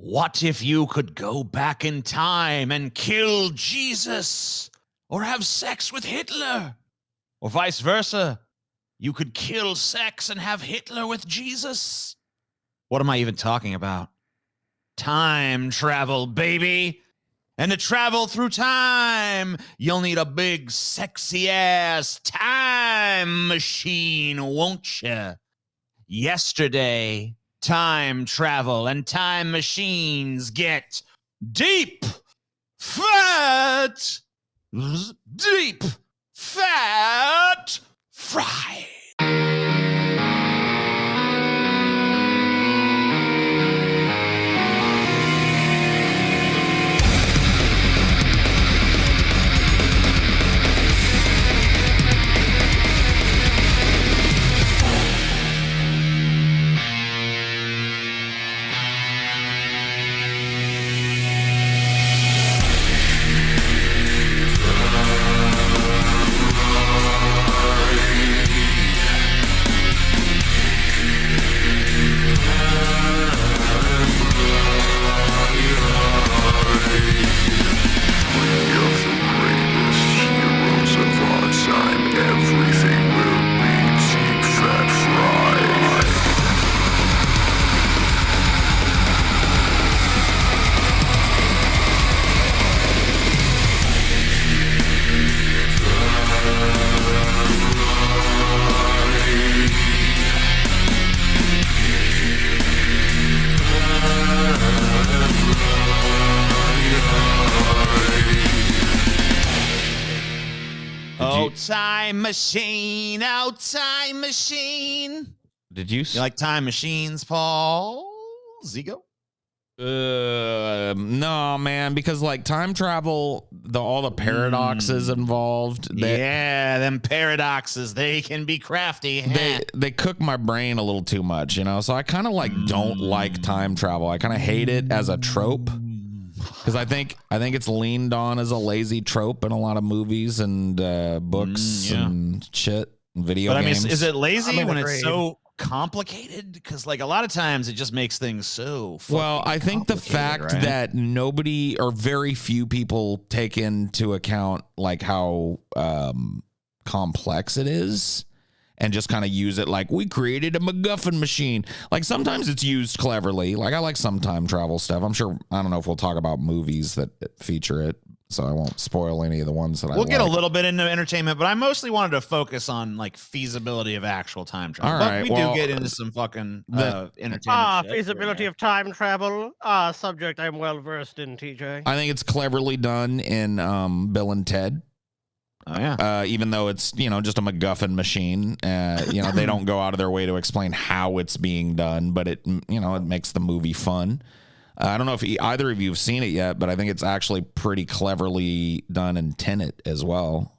What if you could go back in time and kill Jesus? Or have sex with Hitler? Or vice versa? You could kill sex and have Hitler with Jesus? What am I even talking about? Time travel, baby. And to travel through time, you'll need a big, sexy-ass time machine, won't you? Yesterday, time travel and time machines get deep, fat, deep, fat, fried. Time machine, oh, time machine. Did you like time machines, Paul? Zigo? No, man, because like time travel, all the paradoxes involved. Yeah, them paradoxes, they can be crafty. They cook my brain a little too much, you know. So I kind of like don't like time travel. I kind of hate it as a trope. Because I think it's leaned on as a lazy trope in a lot of movies and books and shit, and video games. Is it lazy when it's so complicated? Because like a lot of times it just makes things so. Well, I think the fact that nobody or very few people take into account like how complex it is. And just kind of use it like we created a MacGuffin machine. Like sometimes it's used cleverly. Like I like some time travel stuff. I'm sure, I don't know if we'll talk about movies that feature it, so I won't spoil any of the ones that we'll get a little bit into entertainment, but I mostly wanted to focus on like feasibility of actual time travel. All right, but we do get into some fucking entertainment. Feasibility of time travel. Subject I'm well versed in, TJ. I think it's cleverly done in Bill and Ted. Oh yeah. Even though it's, just a MacGuffin machine, they don't go out of their way to explain how it's being done, but it makes the movie fun. I don't know if either of you have seen it yet, but I think it's actually pretty cleverly done in Tenet as well.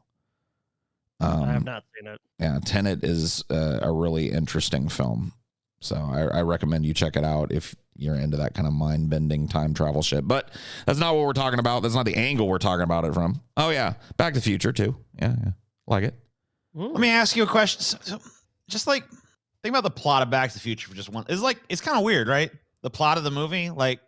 I have not seen it. Yeah, Tenet is a really interesting film. So I recommend you check it out if you're into that kind of mind-bending time travel shit. But that's not what we're talking about. That's not the angle we're talking about it from. Oh, yeah. Back to the Future, too. Yeah. Like it. Let me ask you a question. So, just like, think about the plot of Back to the Future for just one. It's kind of weird, right? The plot of the movie. Like,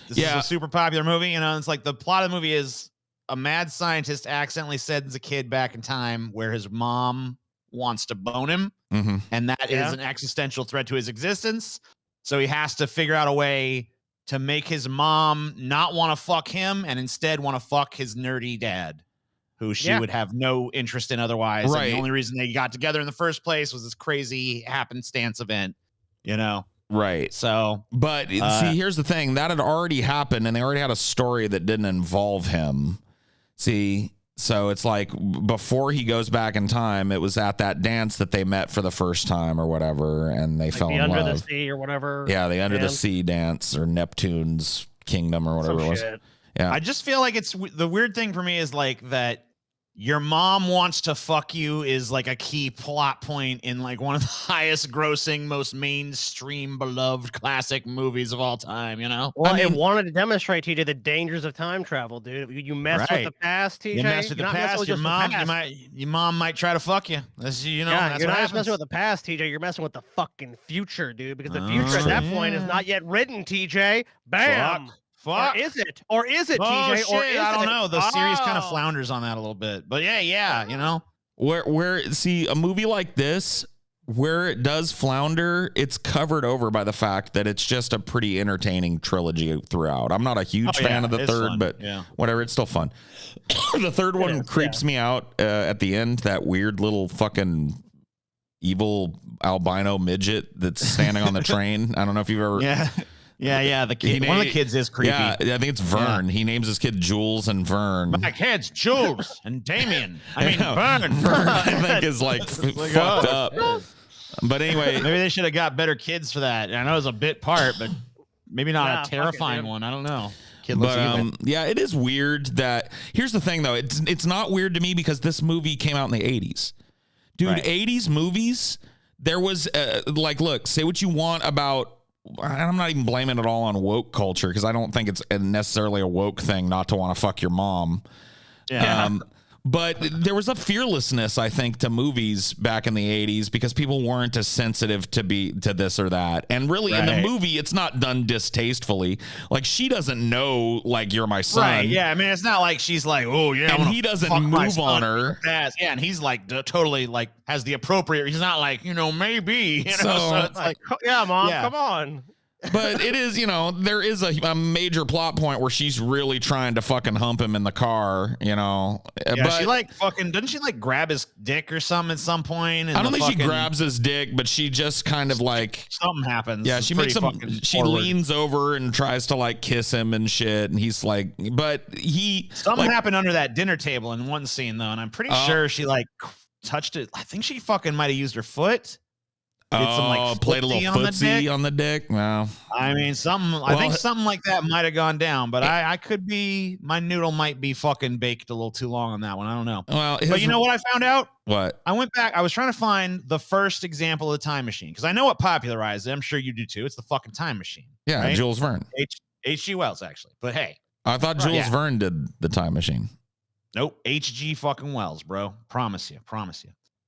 this is a super popular movie. It's like the plot of the movie is a mad scientist accidentally sends a kid back in time where his mom wants to bone him. Mm-hmm. And that is an existential threat to his existence. So he has to figure out a way to make his mom not want to fuck him and instead want to fuck his nerdy dad, who she would have no interest in otherwise. Right. And the only reason they got together in the first place was this crazy happenstance event, Right. So, but see, here's the thing. That had already happened, and they already had a story that didn't involve him. See, so it's like before he goes back in time, it was at that dance that they met for the first time or whatever, and they fell in love. Under the Sea or whatever. Yeah, the Under the Sea dance or Neptune's Kingdom or whatever it was. Shit. Yeah. I just feel like it's the weird thing for me is like that your mom wants to fuck you is like a key plot point in like one of the highest grossing, most mainstream beloved classic movies of all time, you know? Well, I it mean- wanted to demonstrate to you the dangers of time travel, dude. You mess with the past, TJ. You mess with the You're not messing past, with your just the mom, past. your mom might try to fuck you. That's, you know, Yeah, that's you're what not just happens. messing with the past, TJ. You're messing with the fucking future, dude. Because the future at that point is yeah. not yet written, TJ. Bam. Fuck. Or is it? Or is it, Oh, TJ? shit. Or is I don't it? know. The series kind of Oh. flounders on that a little bit. But yeah, you know. Where see a movie like this where it does flounder, it's covered over by the fact that it's just a pretty entertaining trilogy throughout. I'm not a huge fan of the third, fun. but Yeah. whatever, it's still fun. The third one creeps me out at the end. That weird little fucking evil albino midget that's standing on the train. I don't know if you've ever. Yeah. The kid, one of the kids is creepy. Yeah, I think it's Vern. He names his kid Jules and Vern. My kids, Jules and Damien. I mean, Yeah. Vern. Vern, I think is like fucked up. But anyway, maybe they should have got better kids for that. I know it was a bit part, but maybe not a terrifying one. I don't know. Kid looks evil. Yeah, it is weird that. Here's the thing, though. It's not weird to me because this movie came out in the 80s. Dude, Right. 80s movies, there was like, look, say what you want about. I'm not even blaming it all on woke culture because I don't think it's necessarily a woke thing not to want to fuck your mom. Yeah. But there was a fearlessness, I think, to movies back in the 80s because people weren't as sensitive to this or that. And really, in the movie, it's not done distastefully. Like, she doesn't know, like, you're my son. Right, yeah. I mean, it's not like she's like, oh, yeah. And he doesn't move on her. Yeah, and he's like totally like has the appropriate. He's not like, maybe. You know, So it's like, yeah, mom, come on. But it is, there is a major plot point where she's really trying to fucking hump him in the car, Yeah, but she like fucking, doesn't she like grab his dick or something at some point? I don't think she grabs his dick, but she just kind of like something happens. Yeah, she makes him. She leans over and tries to like kiss him and shit, and he's like, but something happened under that dinner table in one scene though, and I'm pretty sure she like touched it. I think she fucking might have used her foot. Played a little footsie on the dick. Well, I mean, I think something like that might have gone down, but I could be, my noodle might be fucking baked a little too long on that one. I don't know. Well, but you know what I found out? What? I went back. I was trying to find the first example of the time machine because I know what popularized it. I'm sure you do too. It's the fucking time machine. Yeah, right? Jules Verne. H.G. Wells, actually. But hey. I thought Jules Verne did the time machine. Nope. H.G. fucking Wells, bro. Promise you.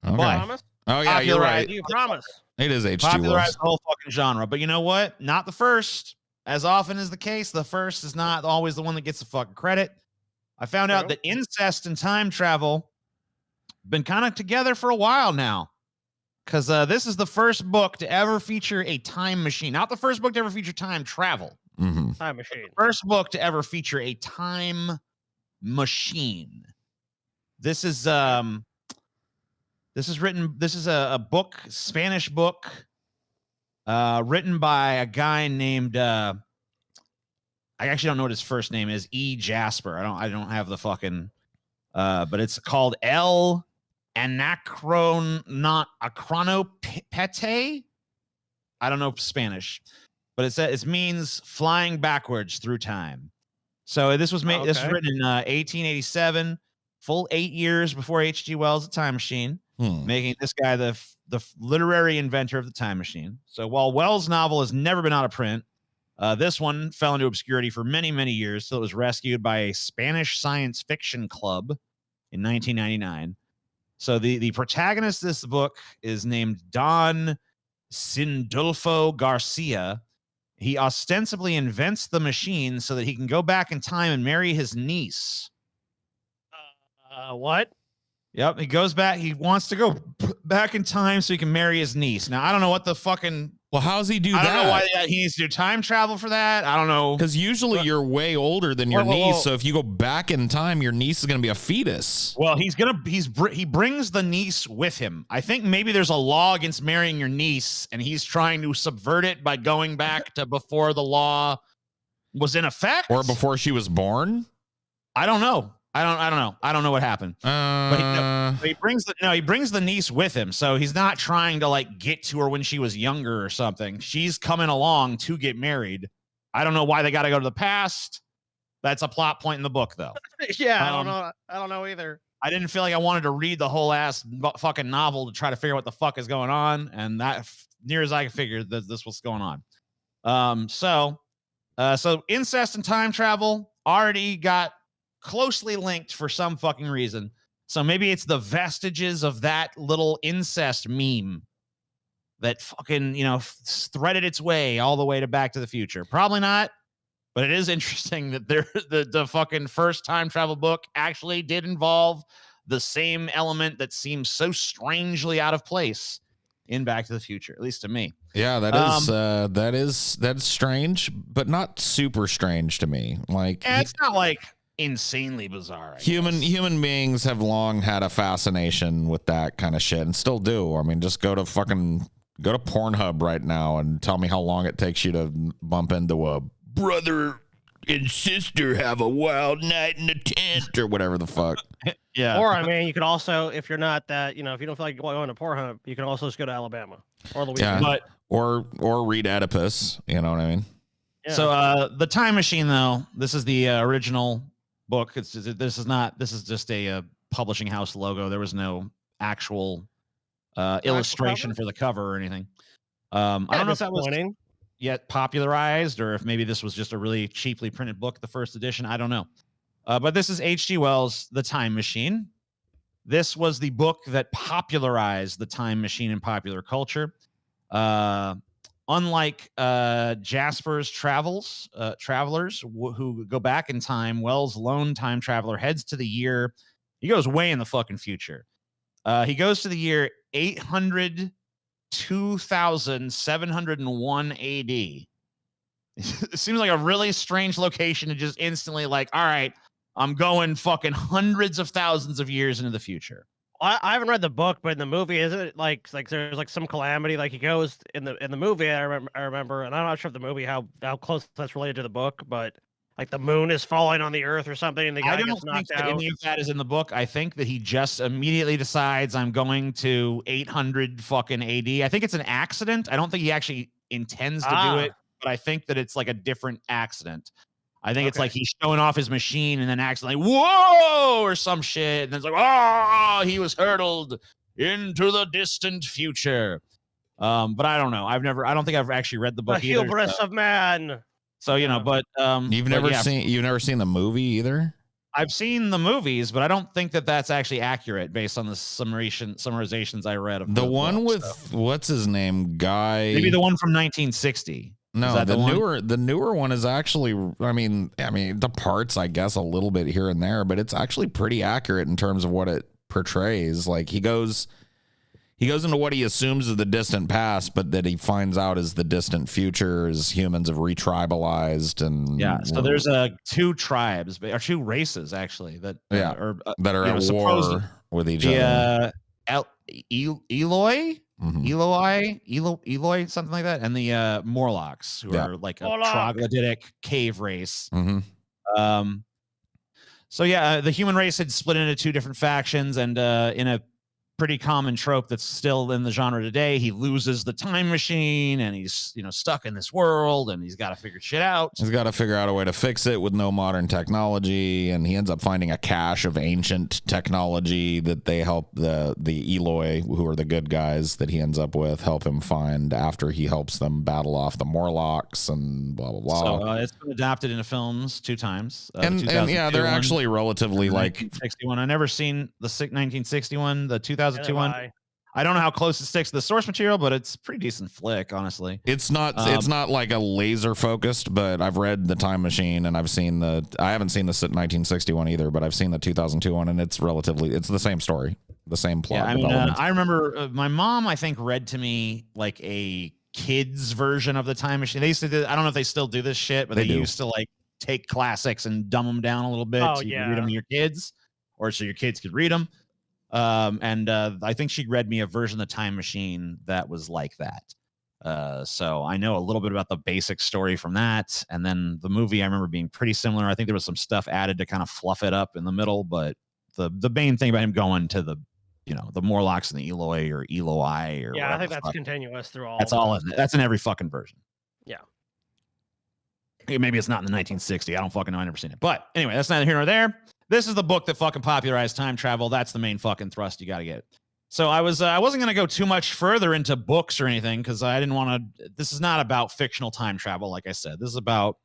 Okay. Promise? Oh, yeah, you're right. You promise. It is H.G. Popularized Wells. the whole fucking genre. But you know what? Not the first. As often is the case, the first is not always the one that gets the fucking credit. I found out that incest and time travel been kind of together for a while now. Because this is the first book to ever feature a time machine. Not the first book to ever feature time travel. Mm-hmm. Time machine. First book to ever feature a time machine. This is a book, Spanish book, written by a guy named I actually don't know what his first name is. E. Jasper. I don't have the fucking but it's called El Acronopete. I don't know Spanish, but it means flying backwards through time. So this was made. This was written in 1887, full 8 years before H.G. Wells' The Time Machine, making this guy the literary inventor of the time machine. So while Wells' novel has never been out of print, this one fell into obscurity for many, many years till it was rescued by a Spanish science fiction club in 1999. So the protagonist of this book is named Don Sindulfo Garcia. He ostensibly invents the machine so that he can go back in time and marry his niece. What? Yep, he goes back. He wants to go back in time so he can marry his niece. Now, I don't know what the fucking... Well, how's he do that? I don't know why he needs to do time travel for that. I don't know. Because usually you're way older than your niece, so if you go back in time, your niece is going to be a fetus. Well, he brings the niece with him. I think maybe there's a law against marrying your niece, and he's trying to subvert it by going back to before the law was in effect, or before she was born. I don't know. I don't know. I don't know what happened. But he brings the niece with him, so he's not trying to like get to her when she was younger or something. She's coming along to get married. I don't know why they got to go to the past. That's a plot point in the book, though. Yeah, I don't know. I don't know either. I didn't feel like I wanted to read the whole ass fucking novel to try to figure out what the fuck is going on, and that near as I could figure that this was going on. So incest and time travel already got closely linked for some fucking reason. So maybe it's the vestiges of that little incest meme that fucking, threaded its way all the way to Back to the Future. Probably not, but it is interesting that the fucking first time travel book actually did involve the same element that seems so strangely out of place in Back to the Future, at least to me. Yeah, that's strange, but not super strange to me. Like, it's not like insanely bizarre. Human beings have long had a fascination with that kind of shit and still do. I mean, just go to Pornhub right now and tell me how long it takes you to bump into a brother and sister have a wild night in the tent or whatever the fuck. Yeah. Or, I mean, you could also, if you're not that, if you don't feel like going to Pornhub, you can also just go to Alabama or Louisiana. Yeah. Or read Oedipus. You know what I mean? Yeah. So the Time Machine, though, this is the original book. This is just a publishing house logo. There was no actual illustration for the cover or anything. I don't know if that was yet popularized or if maybe this was just a really cheaply printed book, the first edition. I don't know. But this is H.G. Wells' The Time Machine. This was the book that popularized the time machine in popular culture. Unlike Jasper's Travelers who go back in time, Wells' lone time traveler heads to the year. He goes way in the fucking future. He goes to the year 802,701 AD. It seems like a really strange location to just instantly like, all right, I'm going fucking hundreds of thousands of years into the future. I haven't read the book, but in the movie, isn't it like there's like some calamity? Like he goes in the movie, I remember, and I'm not sure if the movie how close that's related to the book, but like the moon is falling on the earth or something, and the guy gets knocked out. Any of that is in the book. I think that he just immediately decides I'm going to 800 fucking AD. I think it's an accident. I don't think he actually intends to do it, but I think that it's like a different accident. I think it's like he's showing off his machine and then accidentally, whoa, or some shit. And then it's like, oh, he was hurtled into the distant future. But I don't know. I don't think I've actually read the book The either. hubris of man. So, you've never seen the movie either? I've seen the movies, but I don't think that that's actually accurate based on the summarizations I read of the one book, with what's his name, guy. Maybe the one from 1960. No, the newer one is actually, I mean, the parts, I guess, a little bit here and there, but it's actually pretty accurate in terms of what it portrays. Like he goes into what he assumes is the distant past, but that he finds out is the distant future as humans have retribalized. And so there's two tribes or two races actually that are at war with each other. Eloi. Mm-hmm. Eloi, something like that, and the Morlocks, who are like a troglodytic cave race. Mm-hmm. The human race had split into two different factions, and in a pretty common trope that's still in the genre today, he loses the time machine and he's stuck in this world and he's got to figure shit out. He's got to figure out a way to fix it with no modern technology, and he ends up finding a cache of ancient technology that they help the Eloi, who are the good guys that he ends up with, help him find after he helps them battle off the Morlocks and blah blah blah. So it's been adapted into films 2 times, and they're actually relatively like 1961. I never seen the 1961, the 2002 one. I don't know how close it sticks to the source material, but it's a pretty decent flick, honestly. It's not like a laser focused, but I've read The Time Machine and I haven't seen the 1961 either, but I've seen the 2002 one, and it's the same story, the same plot. I remember my mom, I think, read to me like a kids version of The Time Machine. They used to I don't know if they still do this shit, but they used to like take classics and dumb them down a little bit so you could read them to your kids, or so your kids could read them. I think she read me a version of the Time Machine that was like that. So I know a little bit about the basic story from that. And then the movie, I remember being pretty similar. I think there was some stuff added to kind of fluff it up in the middle, but the main thing about him going to the Morlocks and the Eloi or Eloi or I think that's continuous through all. That's all. That's in every fucking version. Yeah. Maybe it's not in the 1960. I don't fucking know. I never seen it. But anyway, that's neither here nor there. this is the book that fucking popularized time travel. That's the main fucking thrust you got to get. So I wasn't going to go too much further into books or anything because I didn't want to. This is not about fictional time travel, like I said. This is about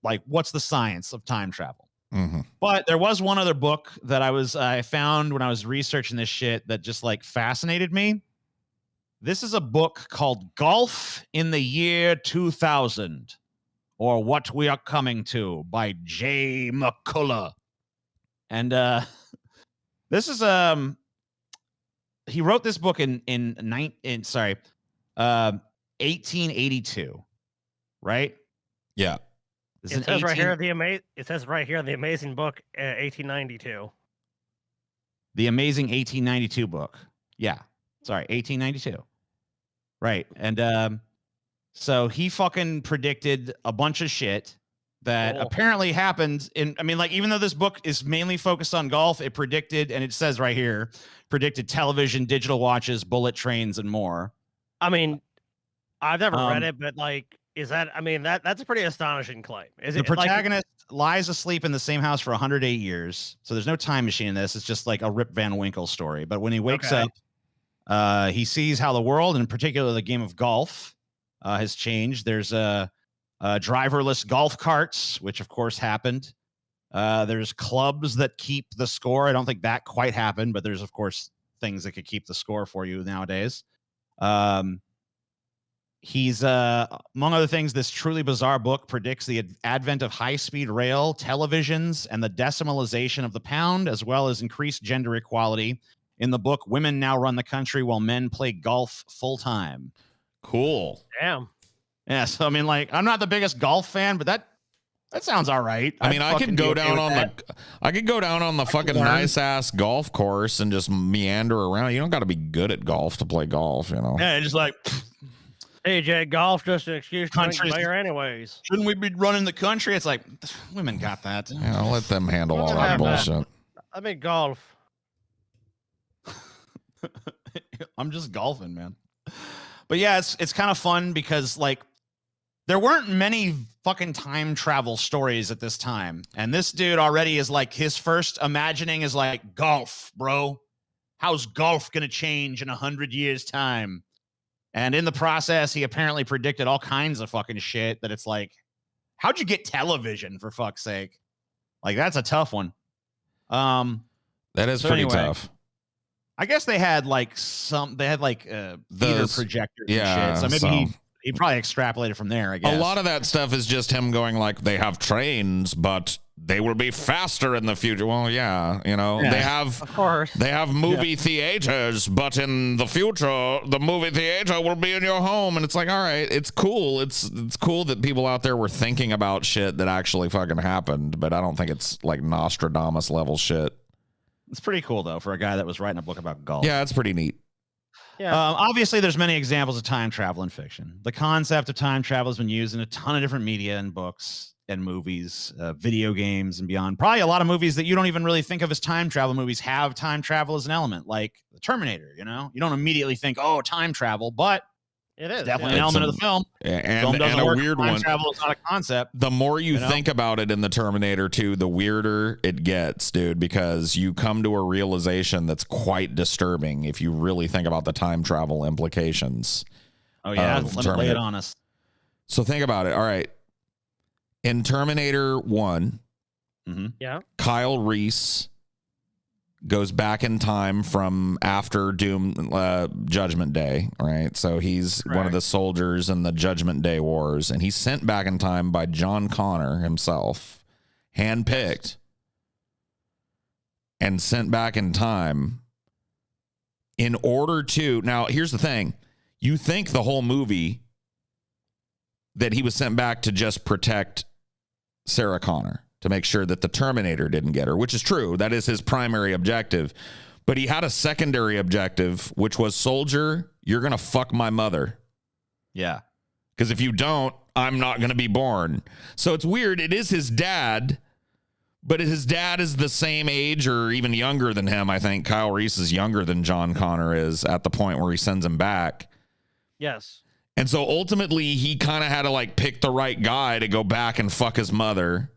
like what's the science of time travel. Mm-hmm. But there was one other book that I found when I was researching this shit that just like fascinated me. This is a book called Golf in the Year 2000, or What We Are Coming To by Jay McCullough. And this is he wrote this book in 1882, right? Yeah. This It is says 18 right here it says right here in the amazing book 1892. The amazing 1892 book. Yeah. Sorry, 1892. Right. And so he fucking predicted a bunch of shit that apparently happened in, I mean, like, even though this book is mainly focused on golf, it predicted, and it says right here, predicted television, digital watches, bullet trains, and more. I mean, I've never read it, but like, is that, I mean, that's a pretty astonishing claim. Is the it protagonist lies asleep in the same house for 108 years. So there's no time machine in this. It's just like a Rip Van Winkle story. But when he wakes up, he sees how the world, and in particular the game of golf, has changed. There's driverless golf carts, which of course happened. There's clubs that keep the score. I don't think that quite happened, but there's of course things that could keep the score for you nowadays. He's among other things, this truly bizarre book predicts the advent of high-speed rail, televisions, and the decimalization of the pound, as well as increased gender equality. In the book, women now run the country while men play golf full-time. Cool. Damn. Yeah, so I mean, like, I'm not the biggest golf fan, but that sounds all right. I mean, I could go down on the fucking nice ass golf course and just meander around. You don't got to be good at golf to play golf, you know. Yeah, just like, hey, Jay, golf just an excuse to make player anyways. Shouldn't we be running the country? It's like, women got that. Yeah, I'll let them handle all that bullshit. I mean, golf. I'm just golfing, man. But yeah, it's kind of fun because like there weren't many fucking time travel stories at this time. And this dude already is like, his first imagining is like, golf, bro. How's golf going to change in 100 years' time? And in the process, he apparently predicted all kinds of fucking shit that it's like, how'd you get television, for fuck's sake? Like, that's a tough one. That is pretty tough. I guess they had like theater projectors and shit. So maybe he probably extrapolated from there, I guess. A lot of that stuff is just him going like, they have trains, but they will be faster in the future. Well, yeah, you know, they have movie theaters, but in the future, the movie theater will be in your home. And it's like, all right, it's cool. It's cool that people out there were thinking about shit that actually fucking happened, but I don't think it's like Nostradamus level shit. It's pretty cool, though, for a guy that was writing a book about golf. Yeah, it's pretty neat. Yeah. Obviously, there's many examples of time travel in fiction. The concept of time travel has been used in a ton of different media and books and movies, video games and beyond. Probably a lot of movies that you don't even really think of as time travel movies have time travel as an element, like The Terminator, you know? You don't immediately think, oh, time travel, but it is definitely an element of the film. And a weird one. Time travel is not a concept. The more you think about it in the Terminator 2, the weirder it gets, dude, because you come to a realization that's quite disturbing if you really think about the time travel implications. Oh, yeah. Let me lay it on us. So think about it. All right. In Terminator 1, Kyle Reese goes back in time from after Judgment Day, right? So he's one of the soldiers in the Judgment Day Wars, and he's sent back in time by John Connor himself, handpicked, and sent back in time in order to... Now, here's the thing. You think the whole movie that he was sent back to just protect Sarah Connor, to make sure that the Terminator didn't get her, which is true. That is his primary objective. But he had a secondary objective, which was, soldier, you're going to fuck my mother. Yeah. Because if you don't, I'm not going to be born. So it's weird. It is his dad, but his dad is the same age or even younger than him. I think Kyle Reese is younger than John Connor is at the point where he sends him back. Yes. And so ultimately, he kind of had to like pick the right guy to go back and fuck his mother.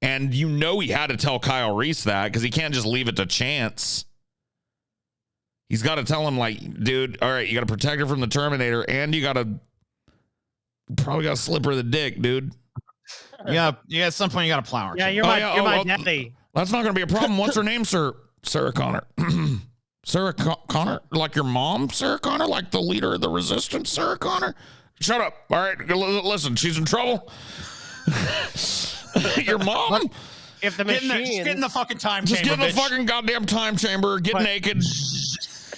And you know he had to tell Kyle Reese that because he can't just leave it to chance. He's got to tell him, like, dude, all right, you got to protect her from the Terminator, and you probably got to slip her the dick, dude. Yeah, at some point you got to plow her. Yeah, you're my daddy. That's not going to be a problem. What's her name, sir? Sarah Connor. Sarah Connor? Like your mom, Sarah Connor? Like the leader of the resistance, Sarah Connor? Shut up. All right, listen, she's in trouble. Your mom? If the machine... Just get in the fucking time chamber, chamber, get in the fucking goddamn time chamber. Get naked.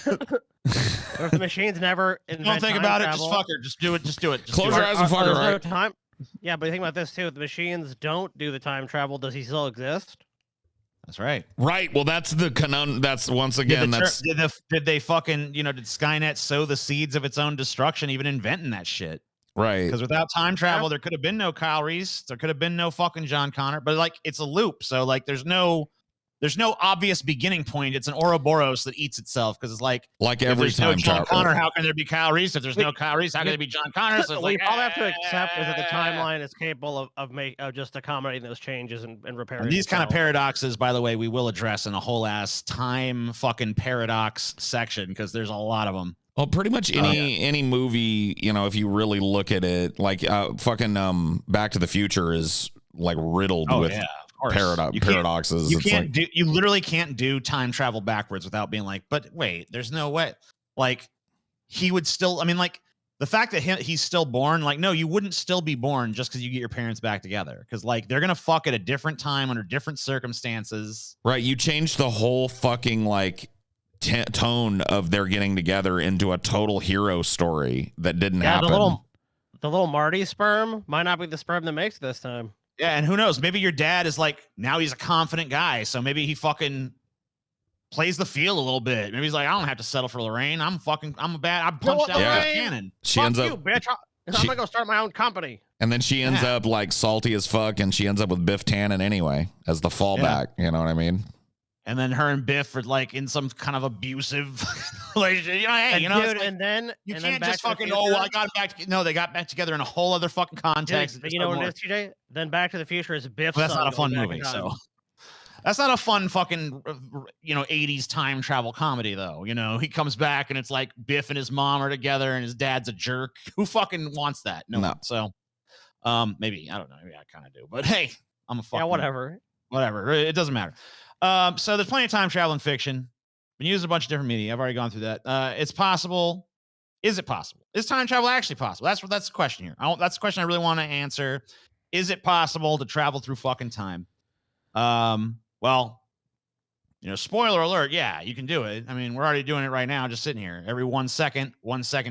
If the machines never don't think about it, just fuck her. Just do it. Just close your eyes and fuck her, right? No time? Yeah, but think about this too. If the machines don't do the time travel, does he still exist? That's right. Right. Well, that's the canon. That's once again. Did they fucking did Skynet sow the seeds of its own destruction, even inventing that shit? Right. Because without time travel, there could have been no Kyle Reese. There could have been no fucking John Connor. But like, it's a loop. So like, there's no obvious beginning point. It's an Ouroboros that eats itself because it's like every if there's time no John Connor, how can there be Kyle Reese? If there's no Kyle Reese, how can there be John Connor? So it's like, all we have to accept is that the timeline is capable of just accommodating those changes and repairing. And these kind of paradoxes, by the way, we will address in a whole ass time fucking paradox section because there's a lot of them. Well, pretty much any movie, if you really look at it, like fucking Back to the Future is like riddled with paradoxes. You literally can't do time travel backwards without being like, but wait, there's no way. Like he would still, I mean, like the fact that he's still born, like, no, you wouldn't still be born just because you get your parents back together. Because like they're gonna fuck at a different time under different circumstances. Right. You changed the whole fucking like tone of their getting together into a total hero story that didn't happen. The little Marty sperm might not be the sperm that makes it this time. Yeah, and who knows? Maybe your dad is like, now he's a confident guy, so maybe he fucking plays the field a little bit. Maybe he's like, I don't have to settle for Lorraine. I'm punched out a cannon. She ends up, bitch. I'm gonna go start my own company. And then she ends up like salty as fuck, and she ends up with Biff Tannen anyway as the fallback. Yeah. You know what I mean? And then her and Biff are like in some kind of abusive relationship. Dude, and then you can't just fucking I got back. No, they got back together in a whole other fucking context. Dude, you know what it is, TJ? Then Back to the Future is Biff's. Well, that's not a fun movie. So that's not a fun fucking 80s time travel comedy though. He comes back and it's like Biff and his mom are together and his dad's a jerk. Who fucking wants that? No. So maybe I don't know. Maybe I kind of do. But hey, I'm a fucking whatever. It doesn't matter. So there's plenty of time travel in fiction. Been used in a bunch of different media. I've already gone through that. It's possible. Is it possible? Is time travel actually possible? That's the question here. That's the question I really want to answer. Is it possible to travel through fucking time? Well, spoiler alert. Yeah, you can do it. I mean, we're already doing it right now, just sitting here. Every 1 second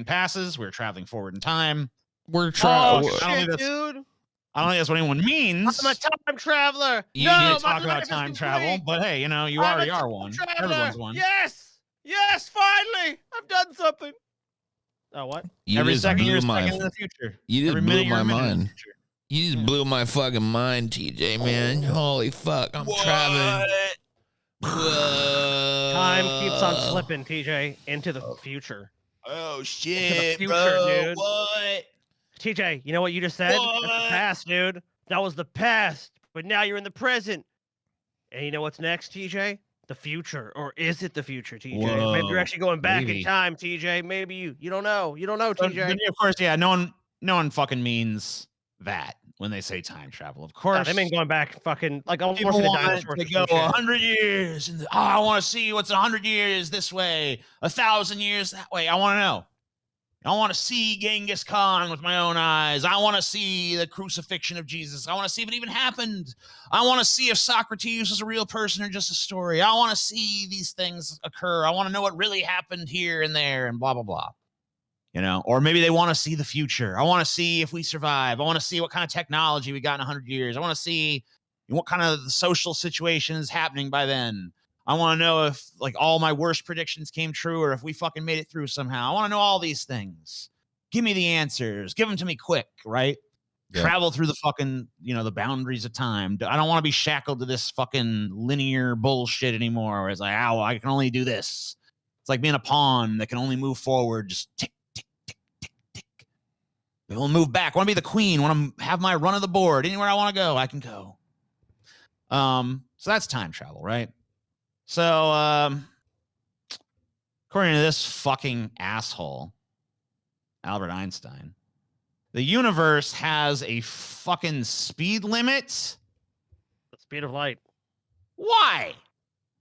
passes. We're traveling forward in time. We're traveling. Dude. I don't think that's what anyone means. I'm a time traveler. You need to talk about time travel, but hey, you already are one. Everyone's one. Yes, finally, I've done something. Oh, what? Every second you're a second in the future. You just blew my mind. You just blew my fucking mind, TJ, man. Holy fuck, I'm traveling. Time keeps on slipping, TJ, into the future. Oh shit, future, bro. dude. What? TJ, you know what you just said? What? That's the past, dude. That was the past, but now you're in the present. And you know what's next, TJ? The future. Or is it the future, TJ? Whoa. Maybe you're actually going back in time, TJ. Maybe you don't know. You don't know, TJ. Of course, yeah. No one fucking means that when they say time travel. Of course, they mean going back fucking like I people want to go 100 years. I want to see what's 100 years this way, 1,000 years that way. I want to know. I want to see Genghis Khan with my own eyes. I want to see the crucifixion of Jesus. I want to see if it even happened. I want to see if Socrates was a real person or just a story. I want to see these things occur. I want to know what really happened here and there and blah, blah, blah. Or maybe they want to see the future. I want to see if we survive. I want to see what kind of technology we got in 100 years. I want to see what kind of social situation is happening by then. I want to know if like all my worst predictions came true or if we fucking made it through somehow. I want to know all these things. Give me the answers. Give them to me quick, right? Yeah. Travel through the fucking, the boundaries of time. I don't want to be shackled to this fucking linear bullshit anymore where it's like, I can only do this. It's like being a pawn that can only move forward, just tick, tick, tick, tick, tick. I want to move back. I want to be the queen. I want to have my run of the board. Anywhere I want to go, I can go. So that's time travel, right? So, according to this fucking asshole, Albert Einstein, the universe has a fucking speed limit. The speed of light. Why?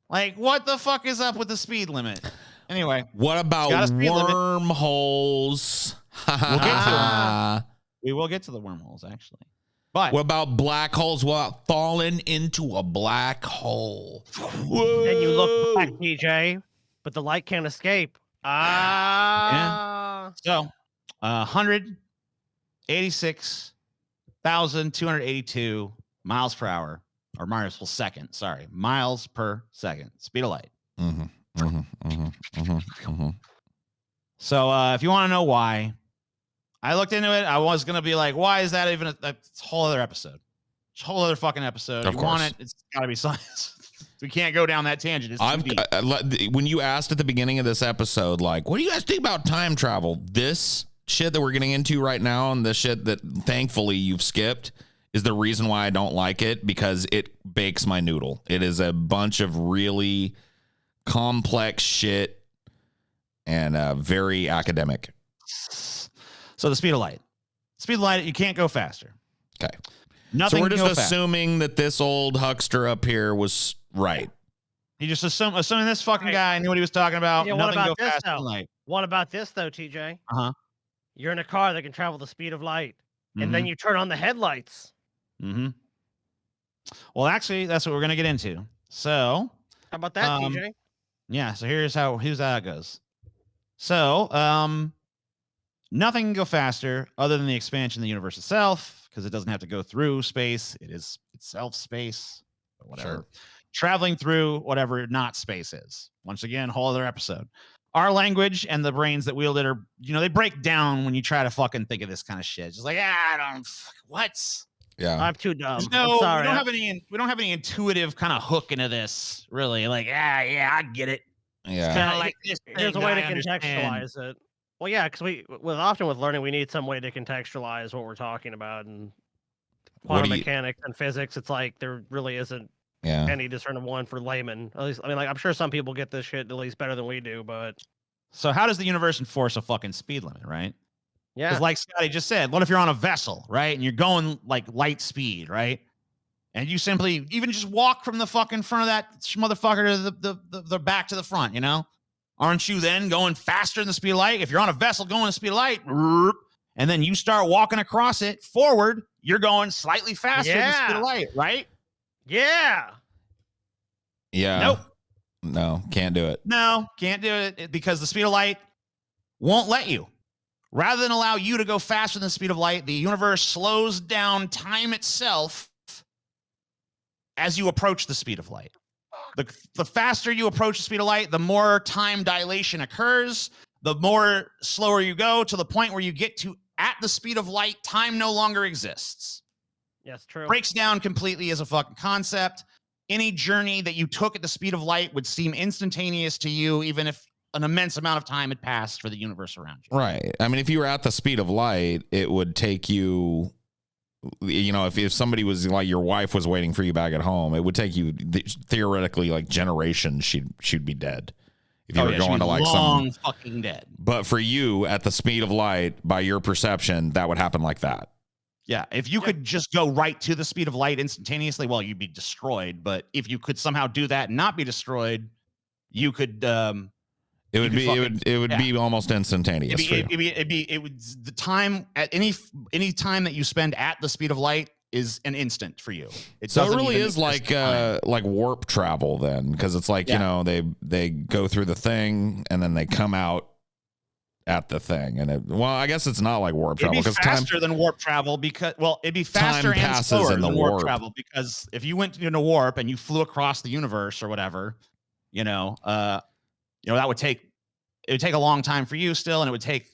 Like, what the fuck is up with the speed limit? Anyway, what about wormholes? We'll get to them. We will get to the wormholes, actually. But what about black holes? What about falling into a black hole? Whoa. And you look back, TJ, but the light can't escape. Yeah. So, 186,282 miles per hour, or miles per second. Sorry, miles per second. Speed of light. So, if you want to know why, I looked into it. I was gonna be like, why is that even a whole other episode? It's a whole other fucking episode. Of you course. want it? It's got to be science. We can't go down that tangent. It's too deep. When you asked at the beginning of this episode, like, what do you guys think about time travel? This shit that we're getting into right now, and the shit that thankfully you've skipped, is the reason why I don't like it, because it bakes my noodle. It is a bunch of really complex shit and very academic. So the speed of light. Speed of light, you can't go faster. Okay. Nothing. So we're just assuming that this old huckster up here was right. You just assuming this fucking guy knew what he was talking about. Yeah, Nothing what go about this, faster though? than light. What about this, though, TJ? Uh-huh. You're in a car that can travel the speed of light, and then you turn on the headlights. Mm-hmm. Well, actually, that's what we're going to get into. So, how about that, TJ? Yeah, so here's how it goes. So, nothing can go faster other than the expansion of the universe itself, because it doesn't have to go through space. It is itself space, or whatever. Sure. Traveling through whatever not space is. Once again, whole other episode. Our language and the brains that wield it are, they break down when you try to fucking think of this kind of shit. It's just like, what? Yeah, I'm too dumb. No, sorry. we don't have any intuitive kind of hook into this, really. Like, yeah, I get it. Yeah. It's kind of like this. There's a way to understand. contextualize it. Well, yeah, because often with learning, we need some way to contextualize what we're talking about, and quantum mechanics and physics. It's like there really isn't any discernible one for laymen. At least, I mean, like, I'm sure some people get this shit at least better than we do, but so how does the universe enforce a fucking speed limit, right? Yeah. Because like Scotty just said, what if you're on a vessel, right? And you're going like light speed, right? And you simply even just walk from the fucking front of that motherfucker to the back to the front, Aren't you then going faster than the speed of light? If you're on a vessel going the speed of light, and then you start walking across it forward, you're going slightly faster than the speed of light, right? Yeah. Yeah. No, can't do it. No, can't do it because the speed of light won't let you. Rather than allow you to go faster than the speed of light, the universe slows down time itself as you approach the speed of light. The faster you approach the speed of light, the more time dilation occurs, the more slower you go, to the point where you get to at the speed of light, time no longer exists. Yes, true. Breaks down completely as a fucking concept. Any journey that you took at the speed of light would seem instantaneous to you, even if an immense amount of time had passed for the universe around you. Right. I mean, if you were at the speed of light, it would take you, if somebody was like your wife was waiting for you back at home, it would take you theoretically like generations. She'd be dead if you were going to like long fucking dead. But for you at the speed of light, by your perception, that would happen like that. Yeah, if you could just go right to the speed of light instantaneously, well, you'd be destroyed. But if you could somehow do that and not be destroyed, you could. It would be almost instantaneous. It would the time at any time that you spend at the speed of light is an instant for you. So it really is like warp travel then, because it's like they go through the thing and then they come out at the thing, and I guess it's not like warp travel because faster than warp travel because it'd be faster and slower than warp travel, because if you went into warp and you flew across the universe or whatever, that would take a long time for you still, and it would take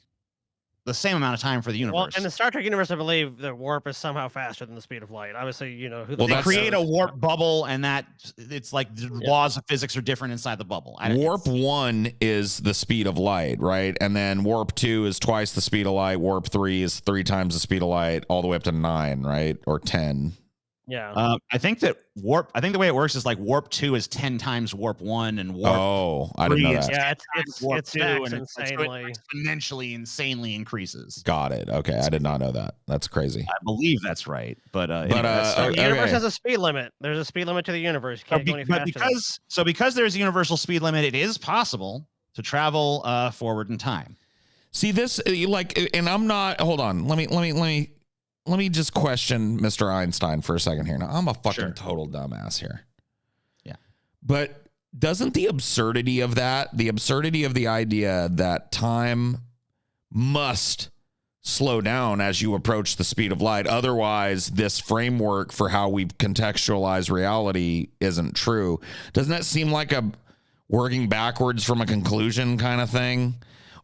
the same amount of time for the universe. Well, in the Star Trek universe, I believe the warp is somehow faster than the speed of light. Obviously, they create a warp bubble, and that it's like the laws of physics are different inside the bubble. Warp 1 is the speed of light, right? And then warp 2 is twice the speed of light. Warp 3 is 3 times the speed of light, all the way up to 9, right? Or 10. Yeah. I think that the way it works is like warp 2 is 10 times warp 1, and warp Oh, I didn't 3 know is that. Yeah, 10 times warp it 2, stacks and it's like, so it insanely. exponentially, insanely increases. Got it. Okay, I did not know that. That's crazy. I believe that's right, but But, anyway, that's The universe okay. has a speed limit. There's a speed limit to the universe. You can't go any faster. because there's a universal speed limit, it is possible to travel forward in time. See this, like, and I'm not. Hold on. Let me just question Mr. Einstein for a second here. Now, I'm a fucking total dumbass here. Yeah, but doesn't the absurdity of the idea that time must slow down as you approach the speed of light, otherwise this framework for how we contextualize reality isn't true, doesn't that seem like a working backwards from a conclusion kind of thing?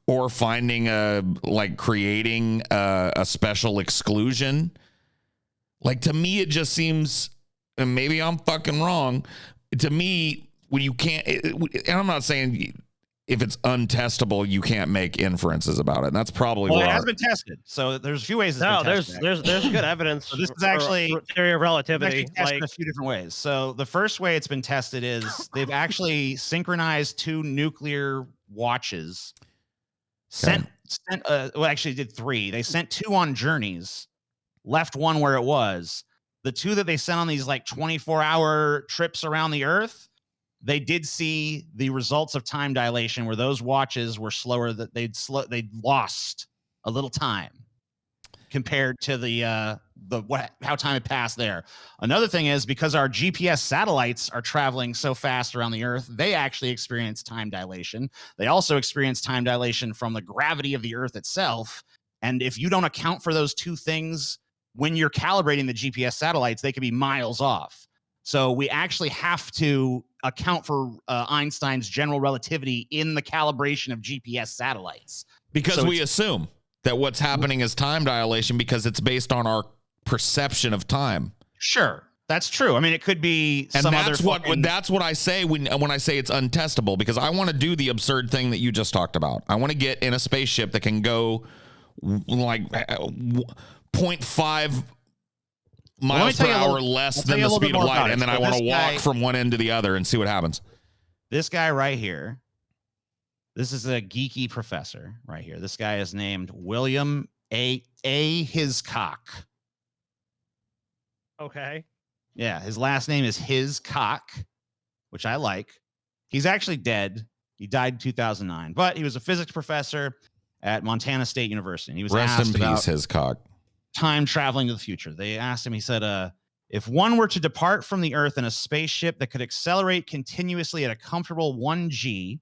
Or creating a special exclusion? Like, to me, it just seems, and maybe I'm fucking wrong, to me, when you can't, and I'm not saying if it's untestable, you can't make inferences about it. And that's probably it has been tested. So there's a few ways. There's good evidence. So this is actually theory of relativity. Like in a few different ways. So the first way it's been tested is they've actually synchronized 2 nuclear watches. Actually did 3. They sent 2 on journeys, left 1 where it was. The 2 that they sent on these like 24-hour trips around the Earth, they did see the results of time dilation, where those watches were slower, that they'd lost a little time compared to how time had passed there. Another thing is, because our GPS satellites are traveling so fast around the Earth, they actually experience time dilation. They also experience time dilation from the gravity of the Earth itself. And if you don't account for those 2 things when you're calibrating the GPS satellites, they could be miles off. So we actually have to account for Einstein's general relativity in the calibration of GPS satellites. Because we assume that what's happening is time dilation because it's based on our perception of time. Sure, that's true. I mean, it could be and that's what I say when I say it's untestable, because I want to do the absurd thing that you just talked about. I want to get in a spaceship that can go like 0.5 miles per hour less than the speed of light, and then I want to walk from one end to the other and see what happens. This guy right here, this is a geeky professor right here. This guy is named William A. Hiscock. Okay. Yeah, his last name is Hiscock, which I like. He's actually dead. He died in 2009, but he was a physics professor at Montana State University. And he was Rest in peace, Hiscock. Time traveling to the future. They asked him, he said, if one were to depart from the Earth in a spaceship that could accelerate continuously at a comfortable 1g,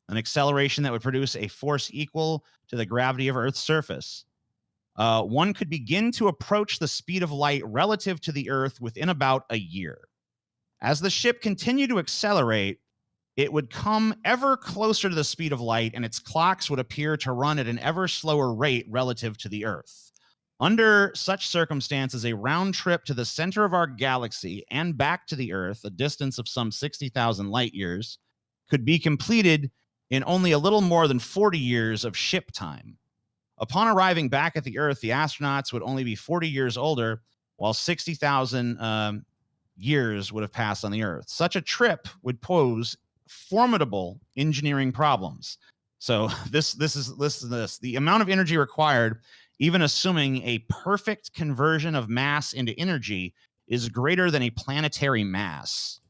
an acceleration that would produce a force equal to the gravity of Earth's surface, one could begin to approach the speed of light relative to the Earth within about a year. As the ship continued to accelerate, it would come ever closer to the speed of light, and its clocks would appear to run at an ever slower rate relative to the Earth. Under such circumstances, a round trip to the center of our galaxy and back to the Earth, a distance of some 60,000 light years, could be completed in only a little more than 40 years of ship time. Upon arriving back at the Earth, the astronauts would only be 40 years older, while 60,000 years would have passed on the Earth. Such a trip would pose formidable engineering problems. So this is the amount of energy required, even assuming a perfect conversion of mass into energy, is greater than a planetary mass.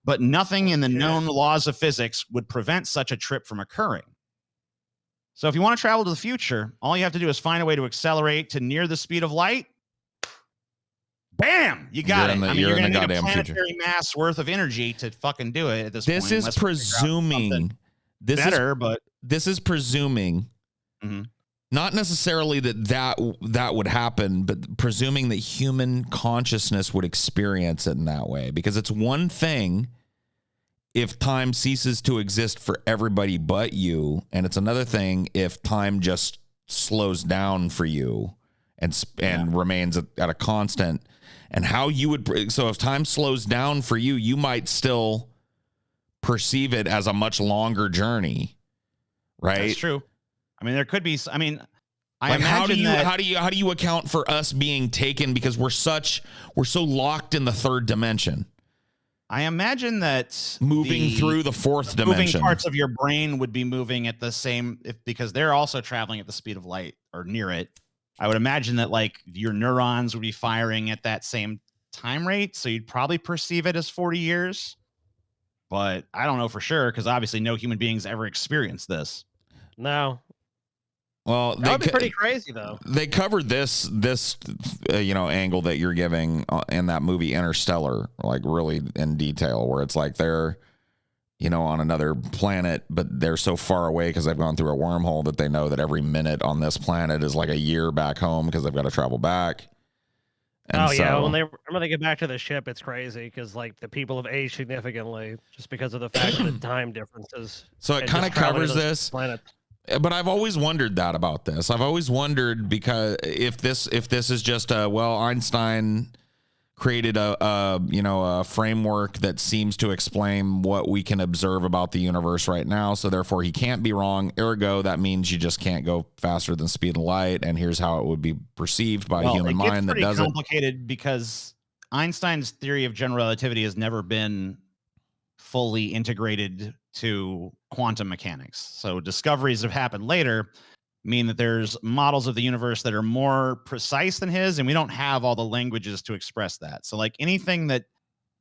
But nothing in the known laws of physics would prevent such a trip from occurring. So if you want to travel to the future, all you have to do is find a way to accelerate to near the speed of light. Bam! You got it. You're going to need a planetary mass worth of energy to fucking do it at this point. This is presuming. This is presuming. Mm-hmm. Not necessarily that would happen, but presuming that human consciousness would experience it in that way. Because it's one thing if time ceases to exist for everybody but you, and it's another thing if time just slows down for you and remains at a constant. And how you would, so if time slows down for you, you might still perceive it as a much longer journey, right? That's true. I mean, there could be, I Like, how do imagine you that how do you account for us being taken because we're so locked in the third dimension, I imagine that moving through the fourth dimension. moving parts of your brain would be moving at the same because they're also traveling at the speed of light or near it. I would imagine that like your neurons would be firing at that same time rate, so you'd probably perceive it as 40 years. But I don't know for sure because obviously no human beings ever experienced this. No, Well, that would be pretty crazy though. they covered this angle that you're giving in that movie Interstellar, like really in detail, where it's like they're on another planet, but they're so far away because they've gone through a wormhole that they know that every minute on this planet is like a year back home because they've got to travel back. And yeah, when they get back to the ship, it's crazy because like the people have aged significantly just because of the fact of the time differences. So it kind of covers this. Planets. But I've always wondered that about this. I've always wondered because if this is just Einstein created a framework that seems to explain what we can observe about the universe right now, so therefore he can't be wrong. Ergo, that means you just can't go faster than speed of light, and here's how it would be perceived by a human mind that does it. It's complicated because Einstein's theory of general relativity has never been fully integrated to quantum mechanics. So discoveries that have happened later mean that there's models of the universe that are more precise than his, and we don't have all the languages to express that. So like anything that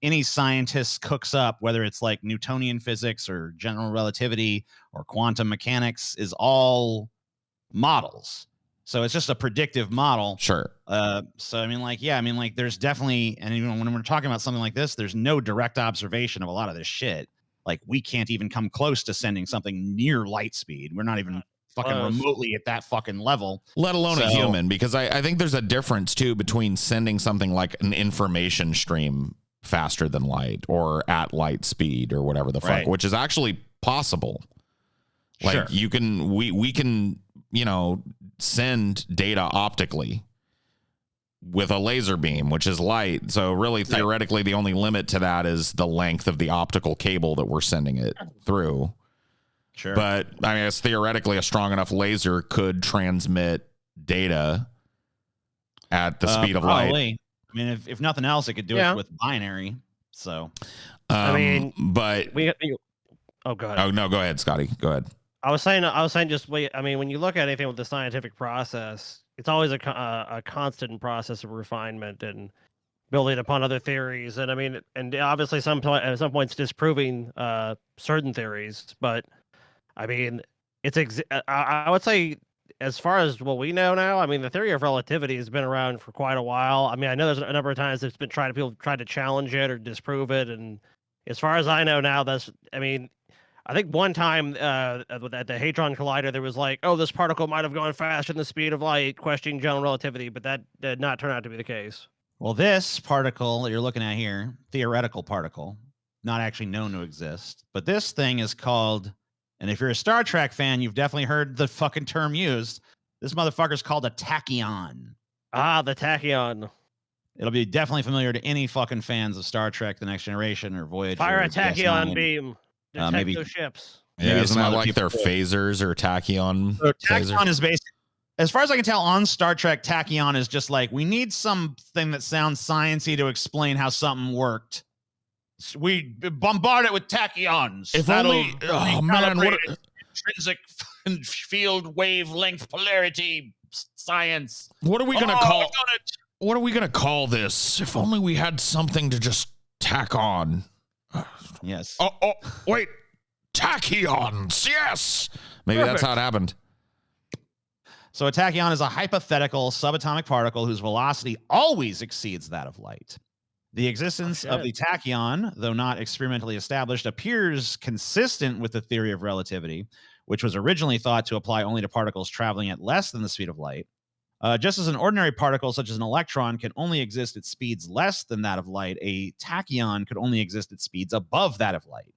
any scientist cooks up, whether it's like Newtonian physics or general relativity or quantum mechanics, is all models. So it's just a predictive model. Sure. So I mean, like, there's definitely, and even when we're talking about something like this, there's no direct observation of a lot of this shit. Like, we can't even come close to sending something near light speed. We're not even fucking remotely at that fucking level. Let alone a human, because I think there's a difference too between sending something like an information stream faster than light or at light speed or whatever the fuck, which is actually possible. Like we can, send data optically with a laser beam, which is light. So really, theoretically, the only limit to that is the length of the optical cable that we're sending it through. Sure. But I mean, it's theoretically a strong enough laser could transmit data at the speed of light. I mean, if nothing else, it could do it with binary. So, I mean, but go ahead. Oh no, go ahead, Scotty. Go ahead. I was saying, just wait. I mean, when you look at anything with the scientific process, it's always a constant process of refinement and building upon other theories. And I mean, and obviously, at some points disproving certain theories. But I mean, I would say, as far as what we know now, I mean, the theory of relativity has been around for quite a while. I mean, I know there's a number of times it's been people tried to challenge it or disprove it. And as far as I know now, I think one time at the Hadron Collider, there was like, oh, this particle might have gone faster than the speed of light, questioning general relativity, but that did not turn out to be the case. Well, this particle that you're looking at here, theoretical particle, not actually known to exist, but this thing is called, and if you're a Star Trek fan, you've definitely heard the fucking term used. This motherfucker's called a tachyon. Ah, the tachyon. It'll be definitely familiar to any fucking fans of Star Trek: The Next Generation or Voyager. Fire a tachyon beam. Maybe those ships. Yeah, isn't that like their phasers or tachyon? So tachyon is basic. As far as I can tell, on Star Trek, tachyon is just like, we need something that sounds sciencey to explain how something worked. We bombard it with tachyons. If only, what intrinsic field wavelength polarity science. What are we gonna call? What are we gonna call this? If only we had something to just tack on. Yes. Oh, wait. Tachyons. Yes. Maybe Perfect. That's how it happened. So a tachyon is a hypothetical subatomic particle whose velocity always exceeds that of light. The existence of the tachyon, though not experimentally established, appears consistent with the theory of relativity, which was originally thought to apply only to particles traveling at less than the speed of light. Just as an ordinary particle, such as an electron, can only exist at speeds less than that of light, a tachyon could only exist at speeds above that of light,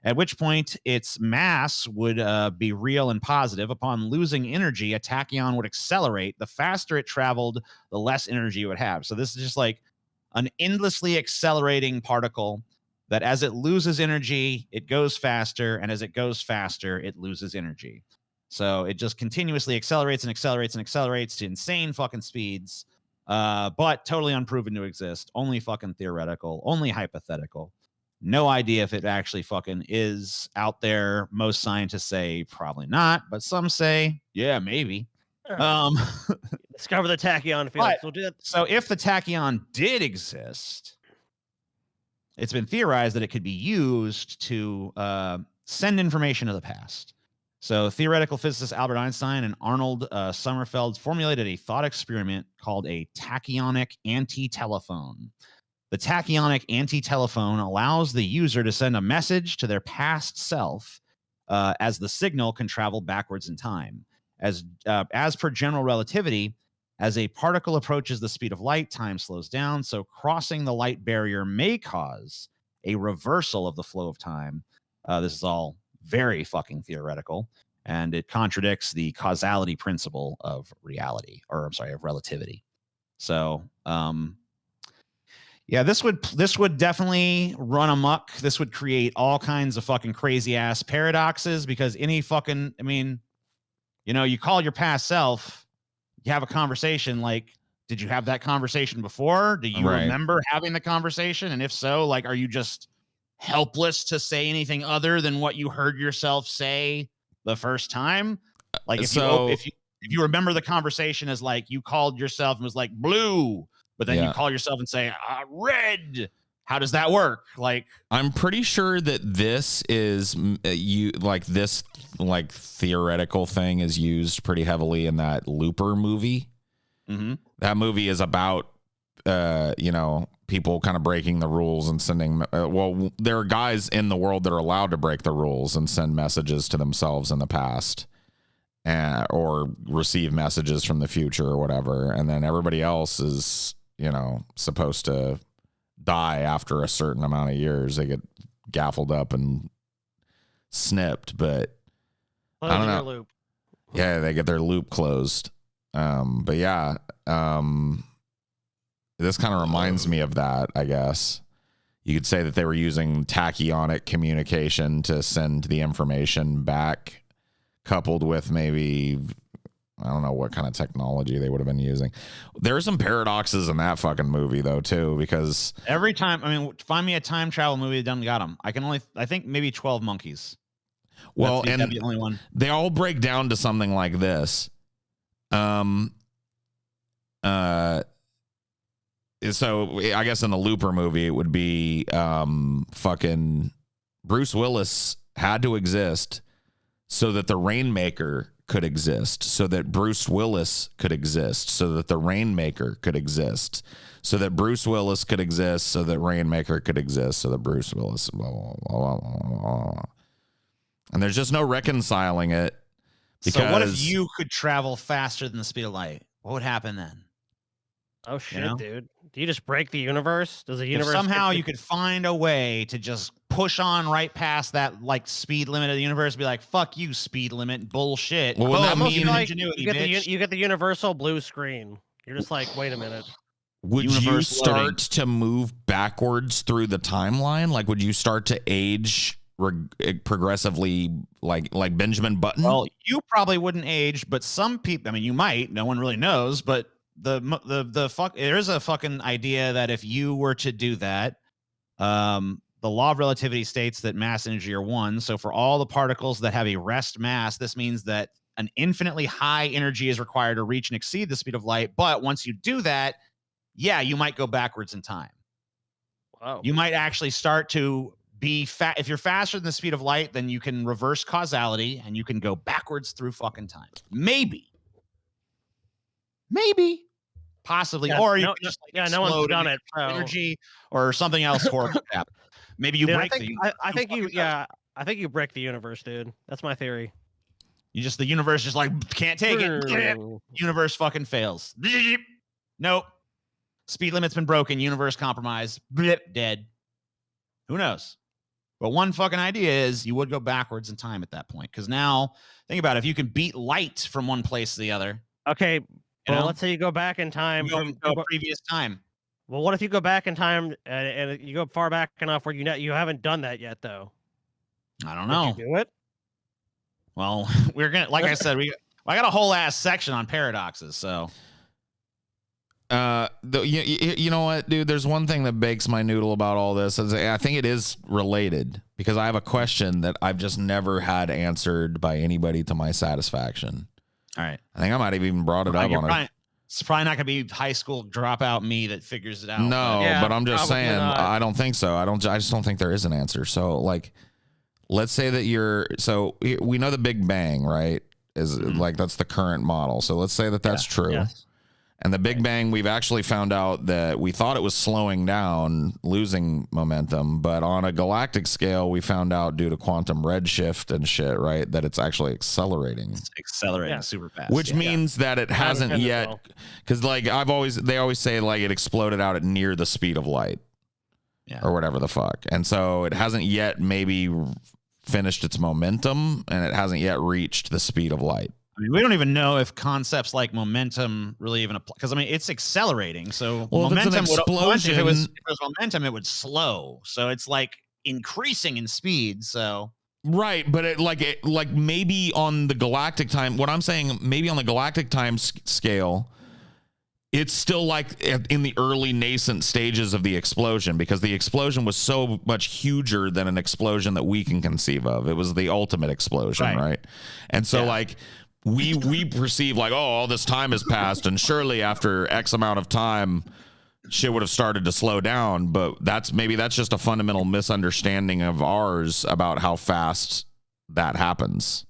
at which point its mass would be real and positive. Upon losing energy, a tachyon would accelerate. The faster it traveled, the less energy it would have. So this is just like an endlessly accelerating particle that as it loses energy, it goes faster, and as it goes faster, it loses energy. So it just continuously accelerates and accelerates and accelerates to insane fucking speeds. But totally unproven to exist. Only fucking theoretical, only hypothetical. No idea if it actually fucking is out there. Most scientists say probably not, but some say, yeah, maybe. Discover the tachyon fields. We'll do that. So if the tachyon did exist, it's been theorized that it could be used to send information to the past. So theoretical physicist Albert Einstein and Arnold Sommerfeld formulated a thought experiment called a tachyonic anti-telephone. The tachyonic anti-telephone allows the user to send a message to their past self as the signal can travel backwards in time. As per general relativity, as a particle approaches the speed of light, time slows down. So crossing the light barrier may cause a reversal of the flow of time. This is all very fucking theoretical, and it contradicts the causality principle of reality, or I'm sorry, of relativity. So, yeah, this would definitely run amok. This would create all kinds of fucking crazy ass paradoxes because any fucking, I mean, you know, you call your past self, you have a conversation. Like, did you have that conversation before? Do you remember having the conversation? And if so, like, are you just helpless to say anything other than what you heard yourself say the first time? Like, if you remember the conversation as like you called yourself and was like blue, but then you call yourself and say red. How does that work? Like, I'm pretty sure that this is this theoretical thing is used pretty heavily in that Looper movie. Mm-hmm. That movie is about people kind of breaking the rules and sending. There are guys in the world that are allowed to break the rules and send messages to themselves in the past, or receive messages from the future or whatever, and then everybody else is supposed to die after a certain amount of years. They get gaffled up and snipped, but I don't know. Loop. Yeah, they get their loop closed. But yeah, this kind of reminds me of that, I guess. You could say that they were using tachyonic communication to send the information back, coupled with maybe, I don't know what kind of technology they would have been using. There are some paradoxes in that fucking movie, though, too, because every time, I mean, find me a time travel movie that done got them. I think maybe 12 Monkeys. Well, that'd be the only one. They all break down to something like this. So I guess in the Looper movie, it would be fucking Bruce Willis had to exist so that the Rainmaker could exist, so that Bruce Willis could exist, so that the Rainmaker could exist, so that Bruce Willis could exist, so that Rainmaker could exist, so that Bruce Willis, blah, blah, blah, blah, blah. And there's just no reconciling it. Because, so what if you could travel faster than the speed of light? What would happen then? Oh shit, dude! Do you just break the universe? Does the universe? If somehow you could find a way to just push on right past that like speed limit of the universe, and be like, "Fuck you, speed limit, bullshit." Well, that mean like you get the universal blue screen. You're just like, wait a minute. Would you start to move backwards through the timeline? Like, would you start to age progressively, like Benjamin Button? Well, you probably wouldn't age, but some people. I mean, you might. No one really knows, but. There is a fucking idea that if you were to do that, the law of relativity states that mass and energy are one. So for all the particles that have a rest mass, this means that an infinitely high energy is required to reach and exceed the speed of light. But once you do that, yeah, you might go backwards in time. Wow. You might actually start to be fat. If you're faster than the speed of light, then you can reverse causality and you can go backwards through fucking time. Maybe. Possibly, or you just no one's done it. Energy or something else horrible happen. Maybe you break I think you break the universe, dude. That's my theory. The universe just like can't take it. Universe fucking fails. Nope. Speed limit's been broken. Universe compromised. Dead. Who knows? But one fucking idea is you would go backwards in time at that point. Because now, think about it. If you can beat light from one place to the other. Okay. Well, let's say you go back in time from a previous time. Well, what if you go back in time and you go far back enough where you haven't done that yet, though? I don't know. Would you do it? Well, we're gonna, like I said, I got a whole ass section on paradoxes. So, you know what, dude? There's one thing that bakes my noodle about all this. I think it is related because I have a question that I've just never had answered by anybody to my satisfaction. All right, I think I might have even brought it up on it. It's probably not going to be high school dropout me that figures it out. No, but I'm just saying, I don't think so. I just don't think there is an answer. So, like, let's say that we know the Big Bang, right? Is like, that's the current model. So let's say that that's true. Yes. And the Big Bang, we've actually found out that we thought it was slowing down, losing momentum, but on a galactic scale, we found out due to quantum redshift and shit, right, that it's actually accelerating. It's accelerating super fast. Which means that it hasn't yet, because like they always say like it exploded out at near the speed of light, or whatever the fuck. And so it hasn't yet maybe finished its momentum, and it hasn't yet reached the speed of light. I mean, we don't even know if concepts like momentum really even apply, because I mean it's accelerating. So momentum would explosion. If it was momentum, it would slow. So it's like increasing in speed. So right, but it like maybe on the galactic time. What I'm saying, maybe on the galactic time scale, it's still like in the early nascent stages of the explosion, because the explosion was so much huger than an explosion that we can conceive of. It was the ultimate explosion, right? And so like. We perceive like, oh, all this time has passed, and surely after X amount of time, shit would have started to slow down. But that's just a fundamental misunderstanding of ours about how fast that happens.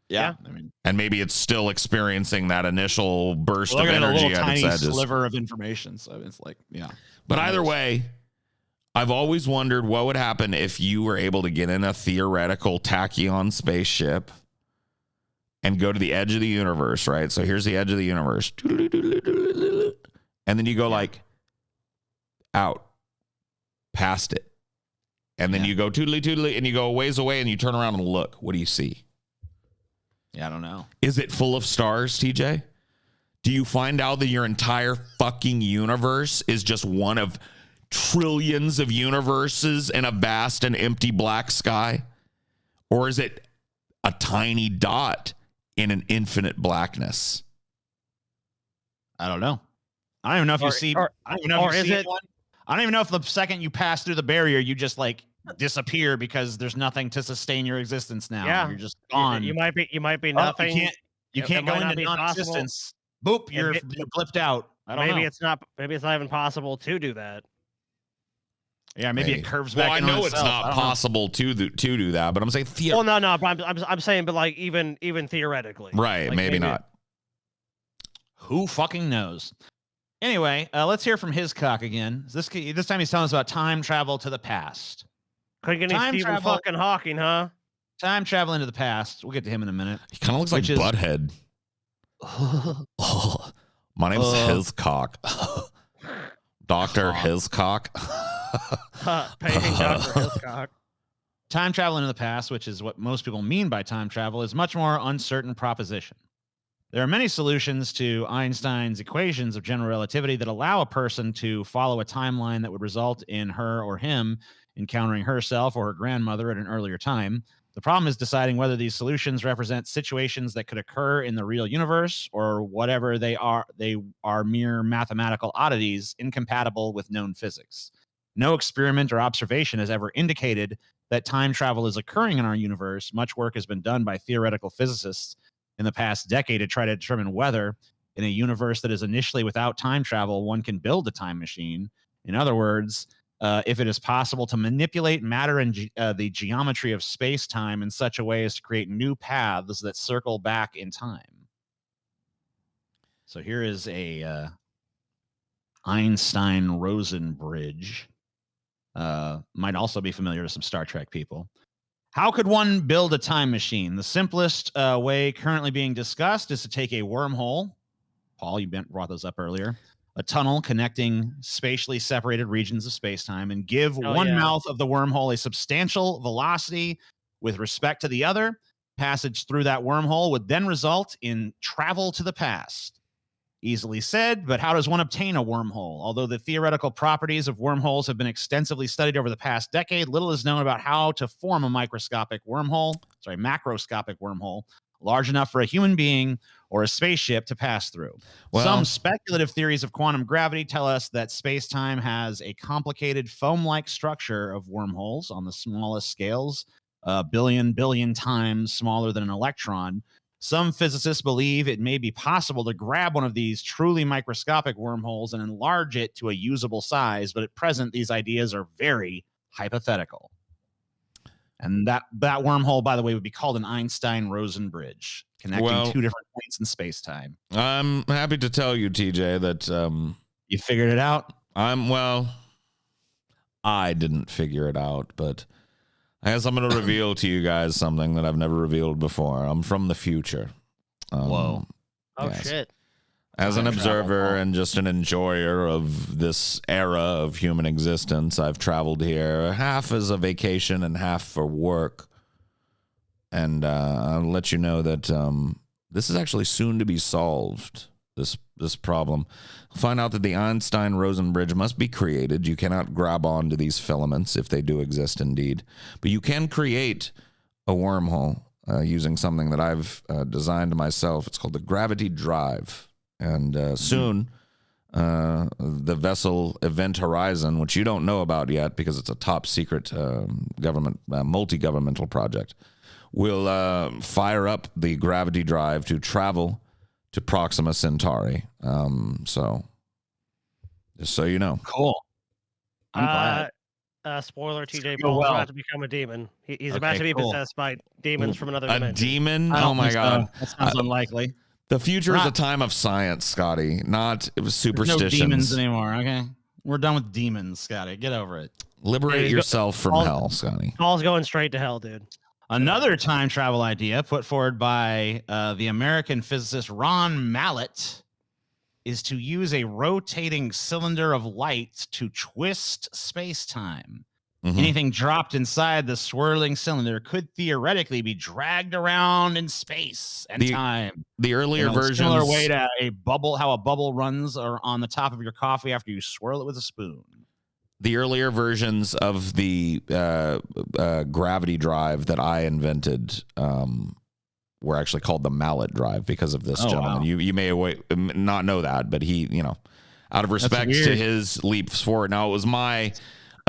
Yeah. I mean, and maybe it's still experiencing that initial burst of energy at its edges. Sliver of information. So it's like, But either way, I've always wondered what would happen if you were able to get in a theoretical tachyon spaceship and go to the edge of the universe, right? So here's the edge of the universe. And then you go like out past it. And then you go toodly, and you go a ways away, and you turn around and look. What do you see? Yeah, I don't know. Is it full of stars, TJ? Do you find out that your entire fucking universe is just one of trillions of universes in a vast and empty black sky? Or is it a tiny dot in an infinite blackness? I don't know. I don't even know if you see. I don't even know if you see one. I don't even know if the second you pass through the barrier, you just like disappear because there's nothing to sustain your existence now. Yeah, you're just gone. You might be nothing. You can't go into non-existence. Boop, you're blipped out. I don't know. Maybe it's not even possible to do that. Yeah, maybe it curves back. Well, I know it's not possible to do that, but I'm saying well, no. But I'm saying, but like even theoretically, right? Like maybe not. Who fucking knows? Anyway, let's hear from his cock again. This time he's telling us about time travel to the past. Couldn't get any Stephen fucking Hawking, huh? Time travel into the past. We'll get to him in a minute. He kind of looks like Butthead. My name's Hiscock. Dr. Hiscock. Paying Dr. Hiscock. Time travel into the past, which is what most people mean by time travel, is much more uncertain proposition. There are many solutions to Einstein's equations of general relativity that allow a person to follow a timeline that would result in her or him encountering herself or her grandmother at an earlier time. The problem is deciding whether these solutions represent situations that could occur in the real universe or whatever they are mere mathematical oddities incompatible with known physics. No experiment or observation has ever indicated that time travel is occurring in our universe. Much work has been done by theoretical physicists in the past decade to try to determine whether, in a universe that is initially without time travel, one can build a time machine. In other words, if it is possible to manipulate matter and the geometry of space-time in such a way as to create new paths that circle back in time. So here is a Einstein-Rosen bridge. Might also be familiar to some Star Trek people. How could one build a time machine? The simplest way currently being discussed is to take a wormhole. Paul, you brought those up earlier. A tunnel connecting spatially separated regions of space-time and give mouth of the wormhole a substantial velocity with respect to the other. Passage through that wormhole would then result in travel to the past. Easily said, but how does one obtain a wormhole? Although the theoretical properties of wormholes have been extensively studied over the past decade, little is known about how to form a macroscopic wormhole, large enough for a human being or a spaceship to pass through. Well, some speculative theories of quantum gravity tell us that space-time has a complicated foam-like structure of wormholes on the smallest scales, a billion times smaller than an electron. Some physicists believe it may be possible to grab one of these truly microscopic wormholes and enlarge it to a usable size, but at present, these ideas are very hypothetical. And that wormhole, by the way, would be called an Einstein-Rosen bridge, connecting two different points in space-time. I'm happy to tell you, TJ, that you figured it out. I didn't figure it out, but I guess I'm going to reveal to you guys something that I've never revealed before. I'm from the future. Whoa! Oh shit! As an observer and just an enjoyer of this era of human existence, I've traveled here half as a vacation and half for work. And I'll let you know that this is actually soon to be solved, this problem. Find out that the Einstein-Rosen bridge must be created. You cannot grab onto these filaments if they do exist indeed. But you can create a wormhole using something that I've designed myself. It's called the gravity drive. And soon, the vessel Event Horizon, which you don't know about yet because it's a top secret multi-governmental project, will fire up the gravity drive to travel to Proxima Centauri. So, just so you know. Cool. I'm glad. Spoiler, TJ Paul's about to become a demon. He's about to be possessed by demons from another dimension. A demon? Oh my God. That sounds unlikely. The future is a time of science, Scotty, not superstitions. There's no demons anymore, okay? We're done with demons, Scotty. Get over it. Liberate yourself from hell, Scotty. Paul's going straight to hell, dude. Another time travel idea put forward by the American physicist Ron Mallett is to use a rotating cylinder of light to twist space-time. Mm-hmm. Anything dropped inside the swirling cylinder could theoretically be dragged around in space and time. The earlier versions, similar way to a bubble, how a bubble runs or on the top of your coffee after you swirl it with a spoon. The earlier versions of the gravity drive that I invented were actually called the Mallet drive because of this gentleman. Wow. You may not know that, but he, out of respect to his leaps forward. Now, it was my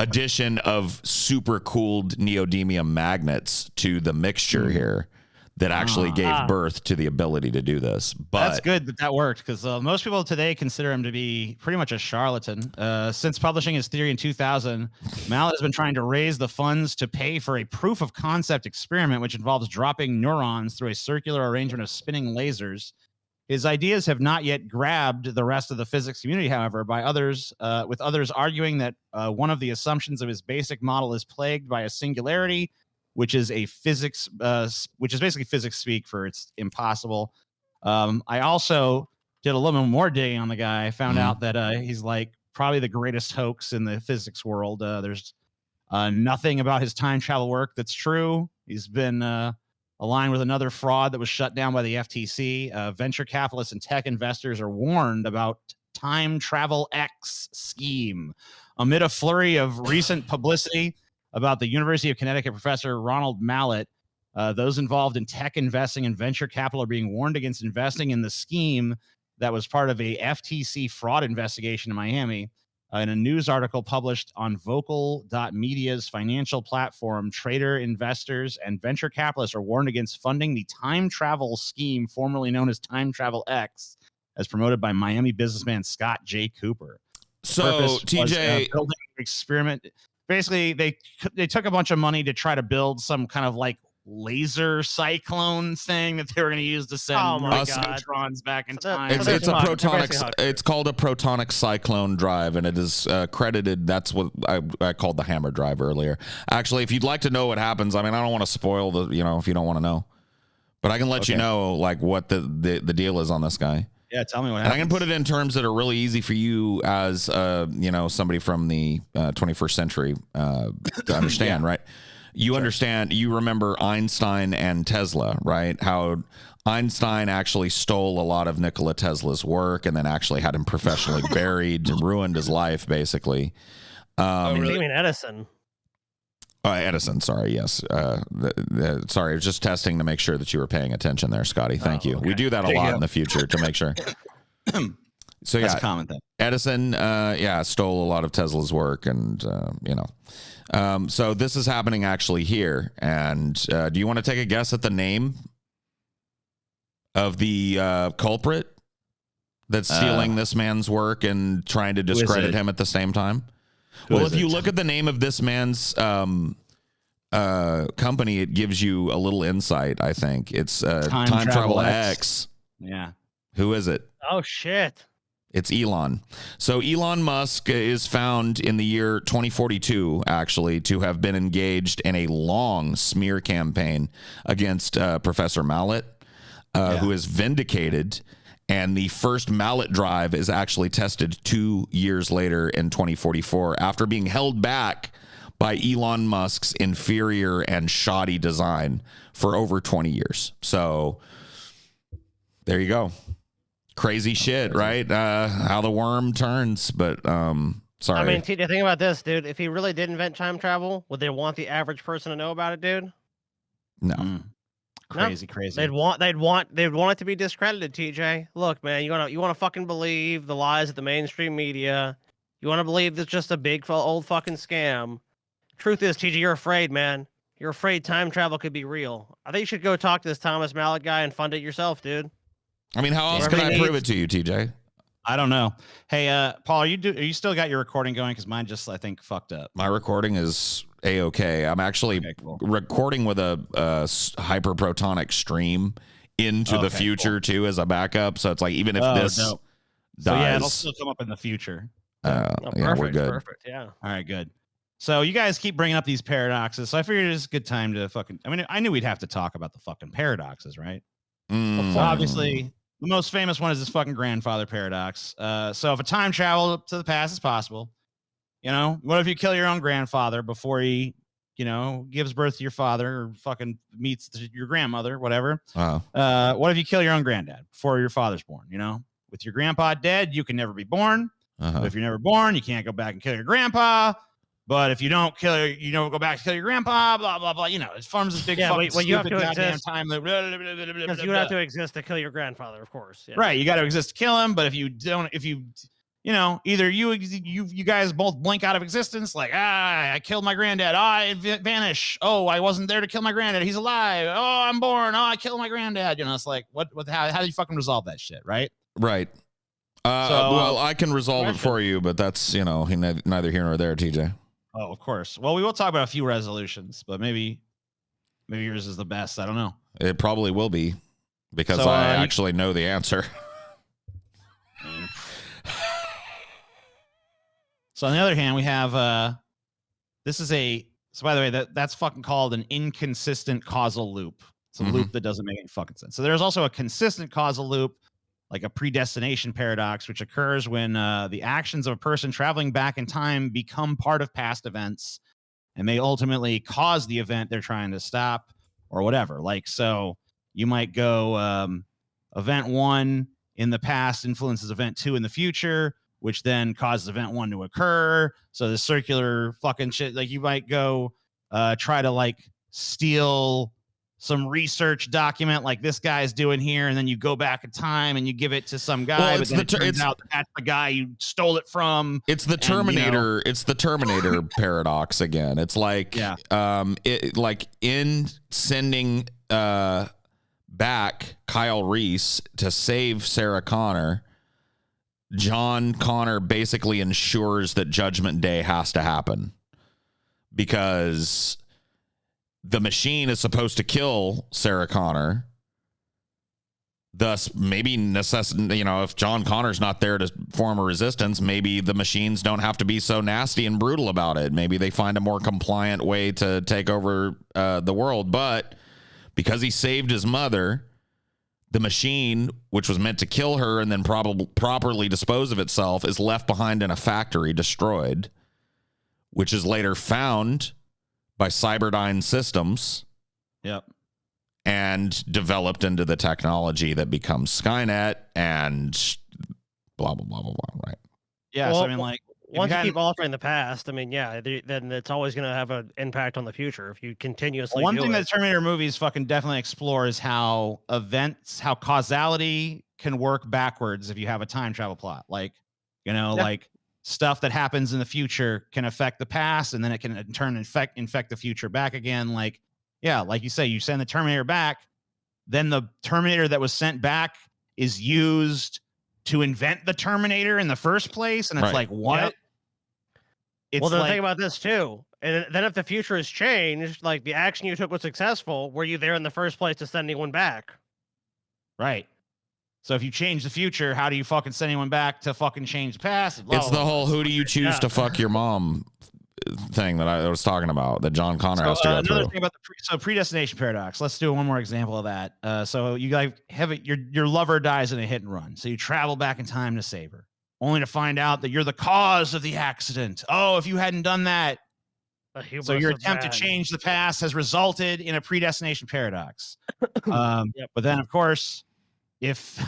addition of super cooled neodymium magnets to the mixture here that actually gave birth to the ability to do this. But that's good that worked, because most people today consider him to be pretty much a charlatan. Since publishing his theory in 2000, Mallet has been trying to raise the funds to pay for a proof of concept experiment, which involves dropping neurons through a circular arrangement of spinning lasers. His ideas have not yet grabbed the rest of the physics community, however, by others, with others arguing that one of the assumptions of his basic model is plagued by a singularity, which is basically physics speak for it's impossible. I also did a little bit more digging on the guy. I found out that he's like probably the greatest hoax in the physics world. There's nothing about his time travel work that's true. He's been aligned with another fraud that was shut down by the FTC. Venture capitalists and tech investors are warned about Time Travel X scheme. Amid a flurry of recent publicity about the University of Connecticut professor Ronald Mallett, those involved in tech investing and venture capital are being warned against investing in the scheme that was part of a FTC fraud investigation in Miami. In a news article published on Vocal.media's financial platform, trader investors and venture capitalists are warned against funding the time travel scheme, formerly known as Time Travel X, as promoted by Miami businessman Scott J. Cooper. So, TJ, building an experiment. Basically, they took a bunch of money to try to build some kind of like laser cyclone thing that they were going to use to send neutrons back in time. It's called a protonic cyclone drive, and it is credited. That's what I called the hammer drive earlier. Actually, if you'd like to know what happens, I mean, I don't want to spoil if you don't want to know, but I can let you know like what the deal is on this guy. Yeah, tell me what happens. And I can put it in terms that are really easy for you as somebody from the 21st century to understand, right? You understand, you remember Einstein and Tesla, right? How Einstein actually stole a lot of Nikola Tesla's work and then actually had him professionally buried and ruined his life, basically. You mean Edison? Edison, sorry, yes. Sorry, I was just testing to make sure that you were paying attention there, Scotty. Thank you. Okay. We do that a lot in the future to make sure. So that's a common thing. Edison, stole a lot of Tesla's work, and so this is happening actually here. And do you want to take a guess at the name of the culprit that's stealing this man's work and trying to discredit him at the same time? Well, if you look at the name of this man's company, it gives you a little insight, I think. It's Time Travel X. Yeah. Who is it? Oh, shit. It's Elon. So Elon Musk is found in the year 2042, actually, to have been engaged in a long smear campaign against Professor Mallet, who is vindicated. And the first mallet drive is actually tested 2 years later in 2044 after being held back by Elon Musk's inferior and shoddy design for over 20 years. So there you go. Crazy shit, right? How the worm turns. But sorry. I mean, think about this, dude. If he really did invent time travel, would they want the average person to know about it, dude? No. Crazy. They'd want it to be discredited, TJ. Look, man, you want to fucking believe the lies of the mainstream media. You want to believe it's just a big old fucking scam. Truth is, TJ, you're afraid, man. You're afraid time travel could be real. I think you should go talk to this Thomas Mallet guy and fund it yourself, dude. I mean, how else can I prove it to you, TJ? I don't know. Hey, Paul, are you still got your recording going? Because mine just, I think, fucked up. My recording is A-okay. I'm actually recording with a hyperprotonic stream into the future, too, as a backup. So it's like, even if this dies... So, yeah, it'll still come up in the future. We're good. Perfect, yeah. All right, good. So you guys keep bringing up these paradoxes. So I figured it's a good time to fucking... I mean, I knew we'd have to talk about the fucking paradoxes, right? So obviously... The most famous one is this fucking grandfather paradox. So if a time travel to the past is possible, what if you kill your own grandfather before he, gives birth to your father or fucking meets your grandmother, whatever? What if you kill your own granddad before your father's born? With your grandpa dead, you can never be born. But if you're never born, you can't go back and kill your grandpa. But if you don't go back to kill your grandpa, blah, blah, blah. It forms this big fucking stupid goddamn time loop. Because you would have to exist to kill your grandfather, of course. Yeah. Right. You got to exist to kill him. But if you don't, either you guys both blink out of existence, like, I killed my granddad. I vanish. Oh, I wasn't there to kill my granddad. He's alive. Oh, I'm born. Oh, I killed my granddad. It's like, how do you fucking resolve that shit? Right. Right. Well, I can resolve it for you, but that's, neither here nor there, TJ. Oh, of course. Well, we will talk about a few resolutions, but maybe yours is the best. I don't know. It probably will be because I actually know the answer. So on the other hand, we have so by the way, that's fucking called an inconsistent causal loop. It's a loop that doesn't make any fucking sense. So there's also a consistent causal loop, like a predestination paradox, which occurs when the actions of a person traveling back in time become part of past events and may ultimately cause the event they're trying to stop or whatever. Like, so you might go event 1 in the past influences event 2 in the future, which then causes event 1 to occur. So the circular fucking shit, like you might go try to like steal some research document like this guy's doing here, and then you go back in time and you give it to some guy, but then it turns out that's the guy you stole it from. It's the Terminator. It's the Terminator paradox again. It's like, like in sending back Kyle Reese to save Sarah Connor, John Connor basically ensures that Judgment Day has to happen because the machine is supposed to kill Sarah Connor. Thus, maybe if John Connor's not there to form a resistance, maybe the machines don't have to be so nasty and brutal about it. Maybe they find a more compliant way to take over the world. But because he saved his mother, the machine, which was meant to kill her and then properly dispose of itself, is left behind in a factory, destroyed, which is later found by Cyberdyne Systems. Yep. And developed into the technology that becomes Skynet and blah, blah, blah, blah, blah, right? Yeah, Well, so I mean, like, once you keep altering the past, I mean, yeah, then it's always going to have an impact on the future if you continuously one do thing it. that Terminator movies fucking definitely explore is how how causality can work backwards if you have a time travel plot. Like, like stuff that happens in the future can affect the past, and then it can in turn infect the future back again. Like, yeah, like you say, you send the Terminator back, then the Terminator that was sent back is used to invent the Terminator in the first place, and it's like, what? Yep. It's well, then like, think about this too. And then if the future has changed, like the action you took was successful, were you there in the first place to send anyone back? Right. So if you change the future, how do you fucking send anyone back to fucking change the past? It's the whole who do you choose to fuck your mom thing that I was talking about that John Connor has to go another through. thing about the predestination paradox. Let's do one more example of that. So you guys have it, your lover dies in a hit and run. So you travel back in time to save her, only to find out that you're the cause of the accident. Oh, if you hadn't done that. So your attempt to change the past has resulted in a predestination paradox. But then, of course, if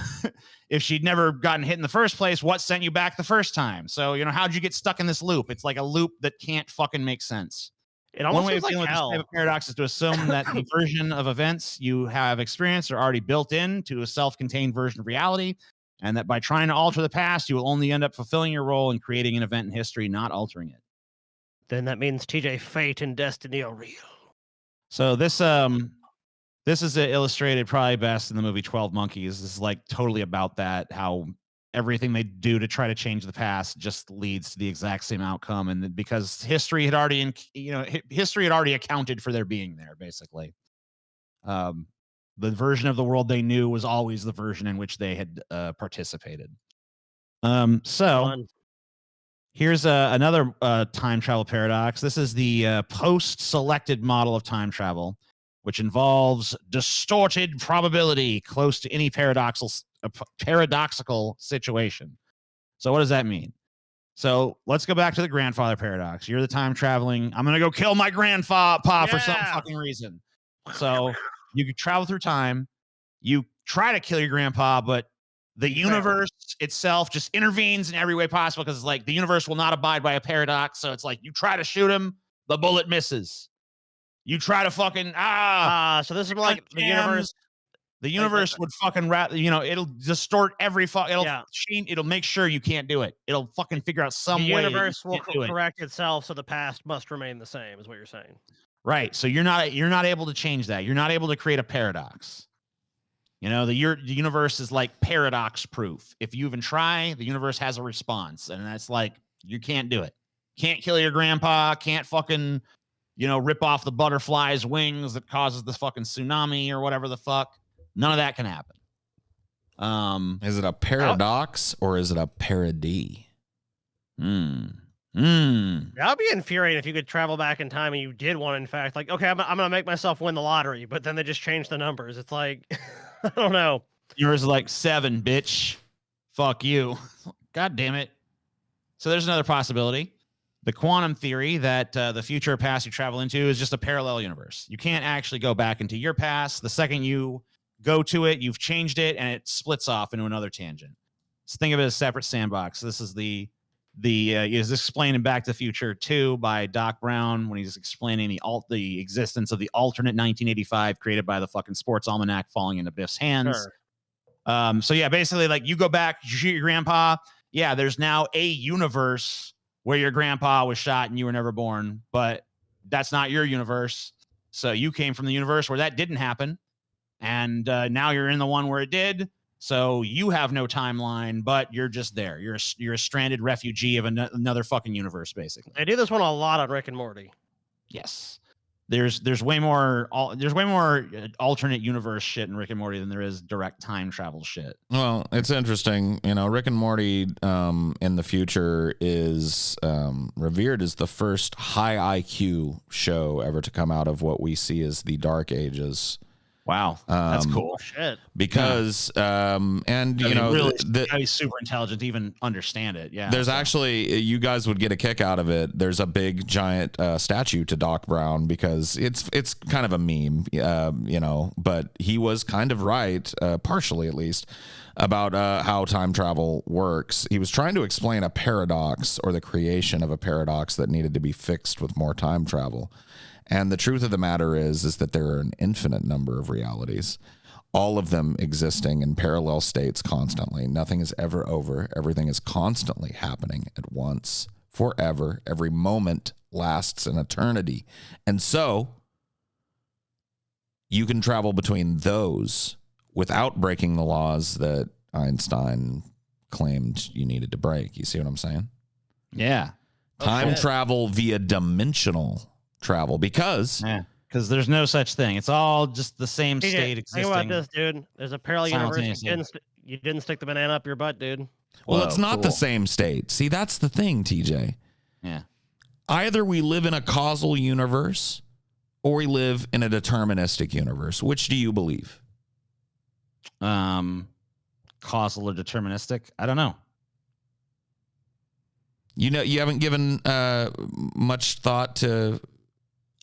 she'd never gotten hit in the first place, what sent you back the first time? So, how'd you get stuck in this loop? It's like a loop that can't fucking make sense. One way of dealing with this type of paradox is to assume that the version of events you have experienced are already built into a self-contained version of reality, and that by trying to alter the past, you will only end up fulfilling your role in creating an event in history, not altering it. Then that means TJ, fate and destiny are real. So this is illustrated probably best in the movie 12 Monkeys. This is like totally about that, how everything they do to try to change the past just leads to the exact same outcome. And because history had already accounted for their being there, basically. The version of the world they knew was always the version in which they had participated. Here's another time travel paradox. This is the post-selected model of time travel, which involves distorted probability close to any paradoxical situation. So what does that mean? So let's go back to the grandfather paradox. You're the time traveling. I'm going to go kill my grandpa for some fucking reason. So you could travel through time. You try to kill your grandpa, but the universe itself just intervenes in every way possible because it's like the universe will not abide by a paradox. So it's like you try to shoot him, the bullet misses. You try to fucking so this is like the universe. The universe would fucking it'll distort every it'll make sure you can't do it. It'll fucking figure out some way. The universe will correct itself, so the past must remain the same, is what you're saying. Right. So you're not able to change that. You're not able to create a paradox. The universe is like paradox proof. If you even try, the universe has a response, and that's like you can't do it. Can't kill your grandpa. Can't fucking rip off the butterfly's wings that causes the fucking tsunami or whatever the fuck. None of that can happen. Is it a paradox or is it a parody? That would be infuriating if you could travel back in time and you did one, in fact, like, okay, I'm going to make myself win the lottery, but then they just change the numbers. It's like, I don't know. Yours is like 7, bitch. Fuck you. God damn it. So there's another possibility. The quantum theory that the future or past you travel into is just a parallel universe. You can't actually go back into your past. The second you go to it, you've changed it, and it splits off into another tangent. So think of it as a separate sandbox. This is is explained in Back to the Future 2 by Doc Brown when he's explaining the existence of the alternate 1985 created by the fucking sports almanac falling into Biff's hands. Sure. So yeah, basically, like, you go back, you shoot your grandpa. Yeah, there's now a universe where your grandpa was shot and you were never born, but that's not your universe. So you came from the universe where that didn't happen, and now you're in the one where it did. So you have no timeline, but you're just there. You're a stranded refugee of another fucking universe, basically. They do this one a lot on Rick and Morty. Yes. There's way more alternate universe shit in Rick and Morty than there is direct time travel shit. Well, it's interesting. Rick and Morty in the future is revered as the first high IQ show ever to come out of what we see as the Dark Ages. Wow, that's cool. Oh, shit. Because and you know really, gotta be super intelligent to even understand it. Yeah, there's actually, you guys would get a kick out of it. There's a big giant statue to Doc Brown because it's kind of a meme, you know, but he was kind of right, partially at least, about how time travel works. He was trying to explain a paradox, or the creation of a paradox that needed to be fixed with more time travel. And the truth of the matter is that there are an infinite number of realities, all of them existing in parallel states constantly. Nothing is ever over. Everything is constantly happening at once, forever. Every moment lasts an eternity. And so you can travel between those without breaking the laws that Einstein claimed you needed to break. You see what I'm saying? Yeah. Time travel via dimensional travel, because there's no such thing. It's all just the same state existing. Think about this, dude. There's a parallel universe. You didn't stick the banana up your butt, dude. Well, it's not the same state. See, that's the thing, TJ. Yeah. Either we live in a causal universe or we live in a deterministic universe. Which do you believe? Causal or deterministic? I don't know. You know, you haven't given much thought to.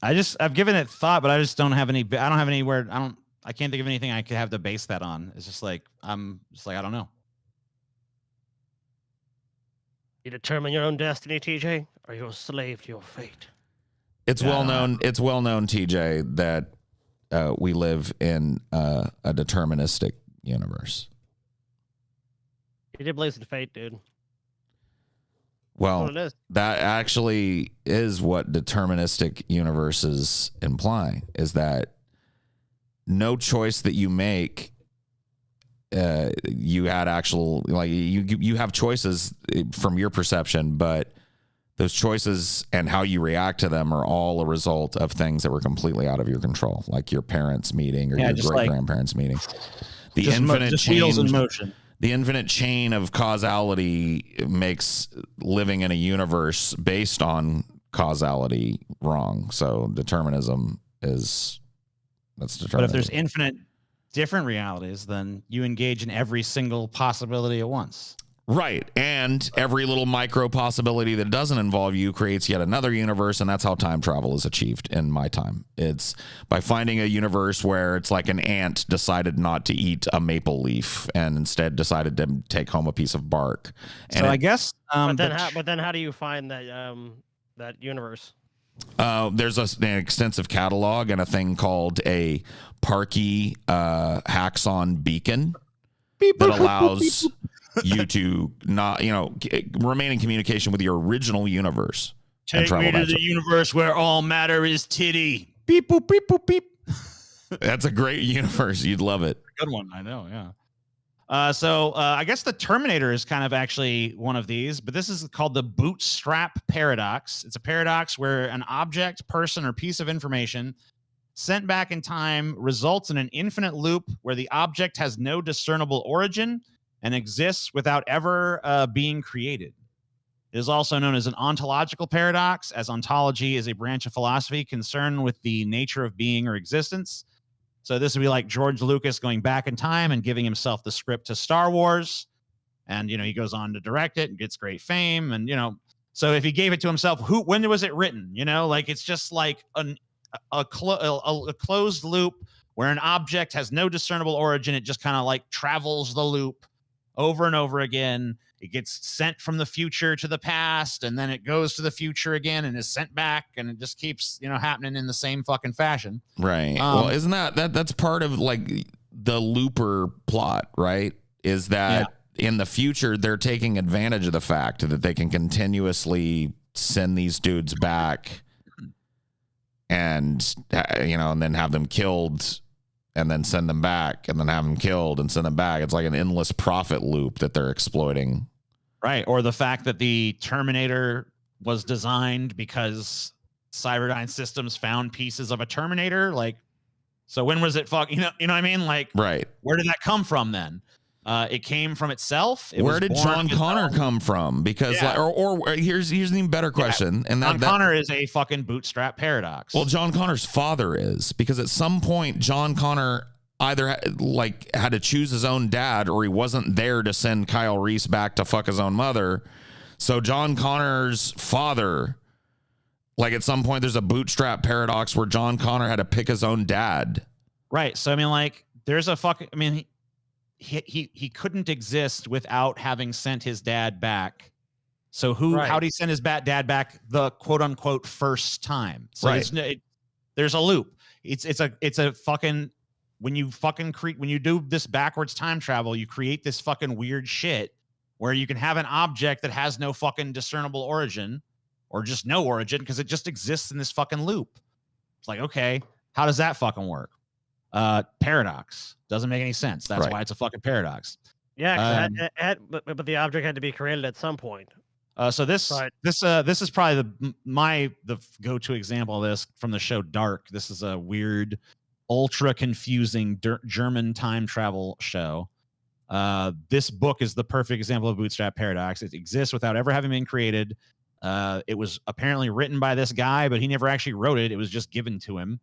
I've given it thought, but I just don't have any. I don't have anywhere. I can't think of anything I could have to base that on. It's just like I don't know. You determine your own destiny, TJ, or you're a slave to your fate. It's well known. It's well known, TJ, that we live in a deterministic universe. You did believe in fate, dude. Well, that actually is what deterministic universes imply, is that no choice that you make, you had actual, like you have choices from your perception, but those choices and how you react to them are all a result of things that were completely out of your control, like your parents meeting or your great-grandparents meeting. The infinite wheels in motion. The infinite chain of causality makes living in a universe based on causality wrong. So determinism that's determinism. But if there's infinite different realities, then you engage in every single possibility at once. Right. And every little micro possibility that doesn't involve you creates yet another universe. And that's how time travel is achieved in my time. It's by finding a universe where it's like an ant decided not to eat a maple leaf and instead decided to take home a piece of bark. And so I guess. But then how do you find that universe? There's an extensive catalog and a thing called a Parky Haxon beacon that allows you to not, remain in communication with your original universe. Take me to the universe where all matter is titty. Beep, boop, beep, boop, beep. That's a great universe. You'd love it. Good one. I know. Yeah. So I guess the Terminator is kind of actually one of these, but this is called the bootstrap paradox. It's a paradox where an object, person, or piece of information sent back in time results in an infinite loop where the object has no discernible origin and exists without ever being created. It is also known as an ontological paradox, as ontology is a branch of philosophy concerned with the nature of being or existence. So this would be like George Lucas going back in time and giving himself the script to Star Wars. And, he goes on to direct it and gets great fame. And, so if he gave it to himself, when was it written? It's just like a closed loop where an object has no discernible origin. It just kind of like travels the loop over and over again. It gets sent from the future to the past, and then it goes to the future again and is sent back, and it just keeps, happening in the same fucking fashion. Right. Well, isn't that's part of like the Looper plot, right? Is that in the future they're taking advantage of the fact that they can continuously send these dudes back and and then have them killed and then send them back and then have them killed and send them back. It's like an endless profit loop that they're exploiting. Right. Or the fact that the Terminator was designed because Cyberdyne Systems found pieces of a Terminator. Like, so when was it you know what I mean? Like, right. Where did that come from then? It came from itself. Where did John Connor come from? Because here's an even better question. And John Connor is a fucking bootstrap paradox. Well, John Connor's father is, because at some point John Connor either like had to choose his own dad, or he wasn't there to send Kyle Reese back to fuck his own mother. So John Connor's father, like at some point there's a bootstrap paradox where John Connor had to pick his own dad. Right. So I mean, like, there's a fucking. I mean, he couldn't exist without having sent his dad back. So how did he send his dad back the quote unquote first time? So there's a loop. It's a fucking when you do this backwards time travel, you create this fucking weird shit where you can have an object that has no fucking discernible origin or just no origin because it just exists in this fucking loop. It's like, okay, how does that fucking work? Paradox doesn't make any sense. That's why it's a fucking paradox. Yeah, but the object had to be created at some point. So this is probably the go-to example of this from the show Dark. This is a weird, ultra confusing German time travel show. This book is the perfect example of bootstrap paradox. It exists without ever having been created. It was apparently written by this guy, but he never actually wrote it. It was just given to him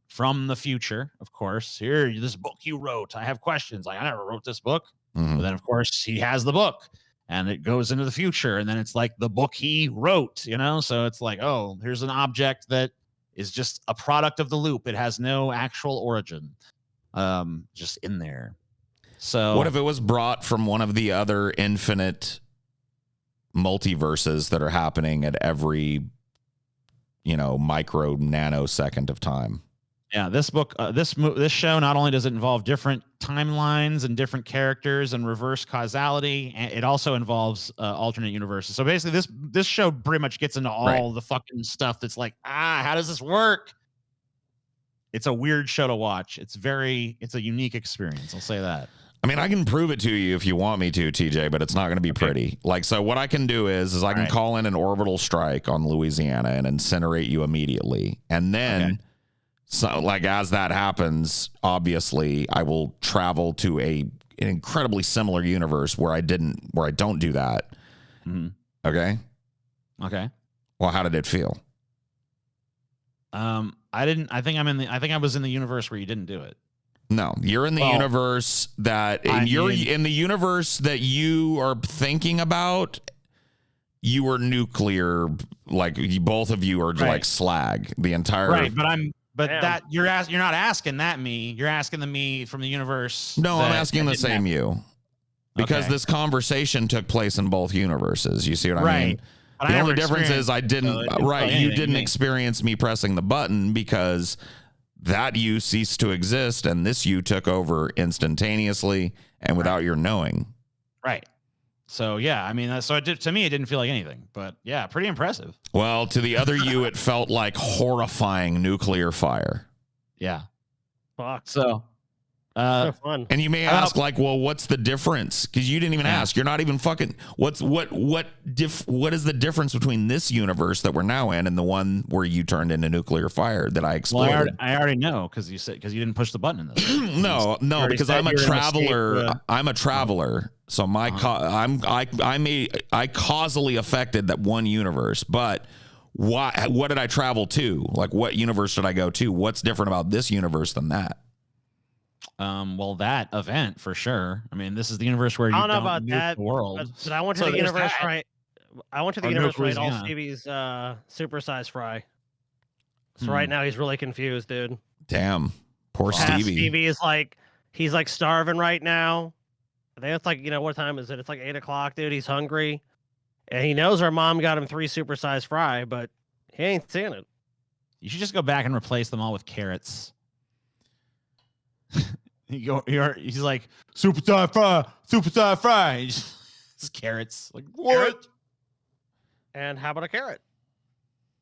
from the future, of course. Here, this book you wrote. I have questions. Like, I never wrote this book. Mm-hmm. But then, of course, he has the book. And it goes into the future. And then it's like the book he wrote, you know? So it's like, oh, here's an object that is just a product of the loop. It has no actual origin. Just in there. So what if it was brought from one of the other infinite multiverses that are happening at every, micro nanosecond of time? Yeah, this book, this show, not only does it involve different timelines and different characters and reverse causality, it also involves alternate universes. So basically, this show pretty much gets into all the fucking stuff that's like, how does this work? It's a weird show to watch. It's a unique experience. I'll say that. I mean, I can prove it to you if you want me to, TJ, but it's not going to be pretty. Like, so what I can do is I can call in an orbital strike on Louisiana and incinerate you immediately, and then. So, like, as that happens, obviously, I will travel to an incredibly similar universe where I don't do that. Mm-hmm. Okay. Well, how did it feel? I think I was in the universe where you didn't do it. No, you're in the universe that in the universe that you are thinking about. You were nuclear, like both of you are like slag. The entire But that you're not asking that me. You're asking the me from the universe. No, I'm asking the same you. Because this conversation took place in both universes. You see what I mean? But the only difference is I didn't you didn't experience me pressing the button because that you ceased to exist and this you took over instantaneously and without your knowing. Right. So, yeah, I mean, to me, it didn't feel like anything, but yeah, pretty impressive. Well, to the other you, it felt like horrifying nuclear fire. Yeah. Fuck. So fun. And you may ask, like, well, what's the difference? Because you didn't even ask. You're not even fucking. What is the difference between this universe that we're now in and the one where you turned into nuclear fire that I exploded? Well, I already know because you didn't push the button in this. No, because I'm a traveler. I'm a traveler, so my I causally affected that one universe, but. What did I travel to? Like, what universe did I go to? What's different about this universe than that? Well, that event for sure. I mean, this is the universe where you don't know about that the world. But I went to the universe right. I went to the universe right. All Stevie's supersized fry. So right now he's really confused, dude. Damn, poor Stevie. Stevie is like he's like starving right now. I think it's like what time is it? It's like 8:00, dude. He's hungry, and he knows our mom got him 3 supersized fry, but he ain't seeing it. You should just go back and replace them all with carrots. He's like superstar fry. Just carrots. Like what? Carrot? And how about a carrot?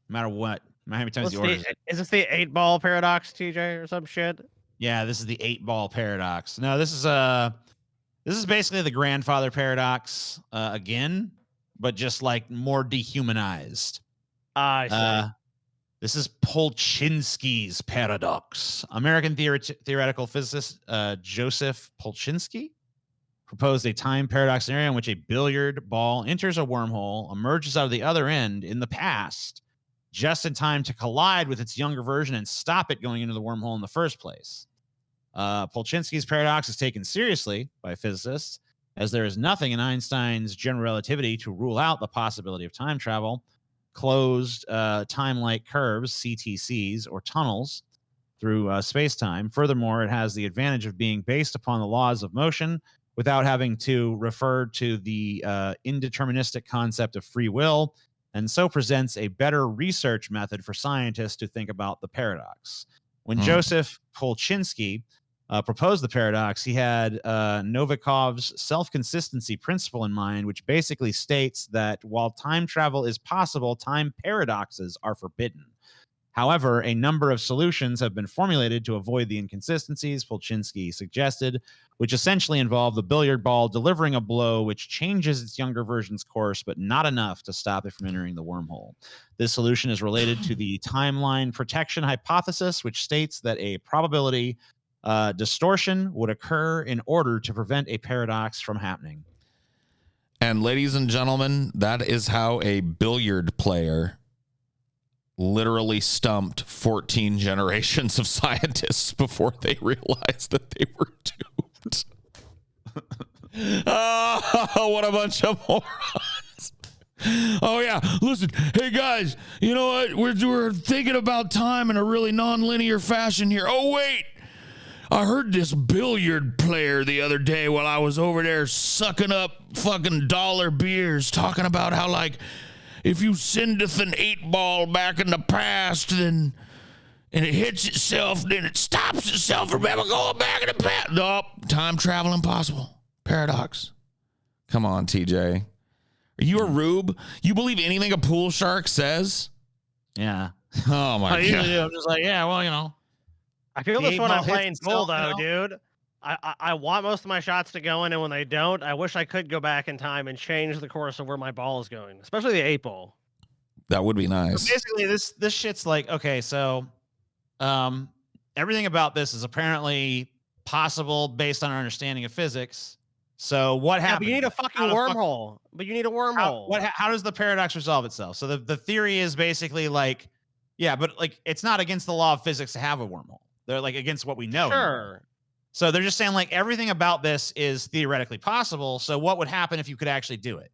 No matter what. No matter how many times you order. Is this the 8-ball paradox, TJ, or some shit? Yeah, this is the 8-ball paradox. No, this is basically the grandfather paradox again, but just like more dehumanized. I see. This is Polchinski's paradox. American theoretical physicist Joseph Polchinski proposed a time paradox scenario in which a billiard ball enters a wormhole, emerges out of the other end in the past, just in time to collide with its younger version and stop it going into the wormhole in the first place. Polchinski's paradox is taken seriously by physicists, as there is nothing in Einstein's general relativity to rule out the possibility of time travel. Closed time-like curves, CTCs, or tunnels through space-time. Furthermore, it has the advantage of being based upon the laws of motion without having to refer to the indeterministic concept of free will, and so presents a better research method for scientists to think about the paradox. When Joseph Polchinski proposed the paradox, he had Novikov's self-consistency principle in mind, which basically states that while time travel is possible, time paradoxes are forbidden. However, a number of solutions have been formulated to avoid the inconsistencies Polchinski suggested, which essentially involve the billiard ball delivering a blow which changes its younger version's course, but not enough to stop it from entering the wormhole. This solution is related to the timeline protection hypothesis, which states that a probability distortion would occur in order to prevent a paradox from happening. And ladies and gentlemen, that is how a billiard player literally stumped 14 generations of scientists before they realized that they were doomed. Oh, what a bunch of morons. Oh, yeah. Listen, hey, guys, you know what? We're thinking about time in a really nonlinear fashion here. Oh, wait. I heard this billiard player the other day while I was over there sucking up fucking dollar beers, talking about how, like, if you sendeth an 8-ball back in the past, then and it hits itself, then it stops itself from ever going back in the past. Nope, time travel impossible. Paradox. Come on, TJ. Are you a rube? You believe anything a pool shark says? Yeah. Oh my god. Usually I'm just like, yeah, well, you know. I feel this when I'm playing pool, though, you know? dude. I want most of my shots to go in, and when they don't, I wish I could go back in time and change the course of where my ball is going, especially the 8-ball. That would be nice. So basically, this shit's like, okay, so everything about this is apparently possible based on our understanding of physics. So what happens? But you need a fucking wormhole. But you need a wormhole. How does the paradox resolve itself? So the theory is basically like, yeah, but like it's not against the law of physics to have a wormhole. They're like against what we know. Sure. So they're just saying like everything about this is theoretically possible. So what would happen if you could actually do it?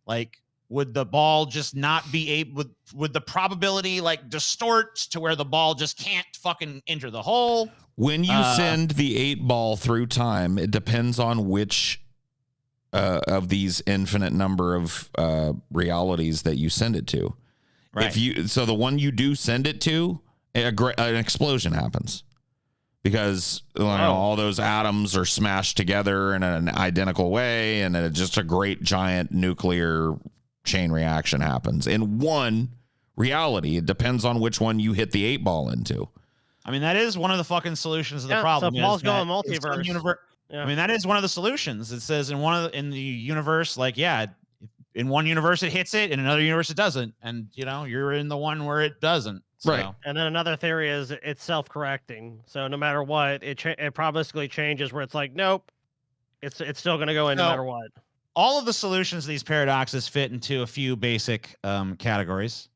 Like, would the ball just not be able? Would the probability like distort to where the ball just can't fucking enter the hole? When you send the 8-ball through time, it depends on which of these infinite number of realities that you send it to. Right. So the one you do send it to, an explosion happens. Because all those atoms are smashed together in an identical way, and it's just a great giant nuclear chain reaction happens. In one reality, it depends on which one you hit the 8-ball into. I mean, that is one of the fucking solutions of the problem. So Paul's going multiverse. Yeah. I mean, that is one of the solutions. It says in the universe, like, yeah, in one universe it hits it, in another universe it doesn't, and you're in the one where it doesn't. So. Right. And then another theory is it's self-correcting. So no matter what, it probably changes where it's like, nope, it's still going to go in no matter what. All of the solutions to these paradoxes fit into a few basic categories.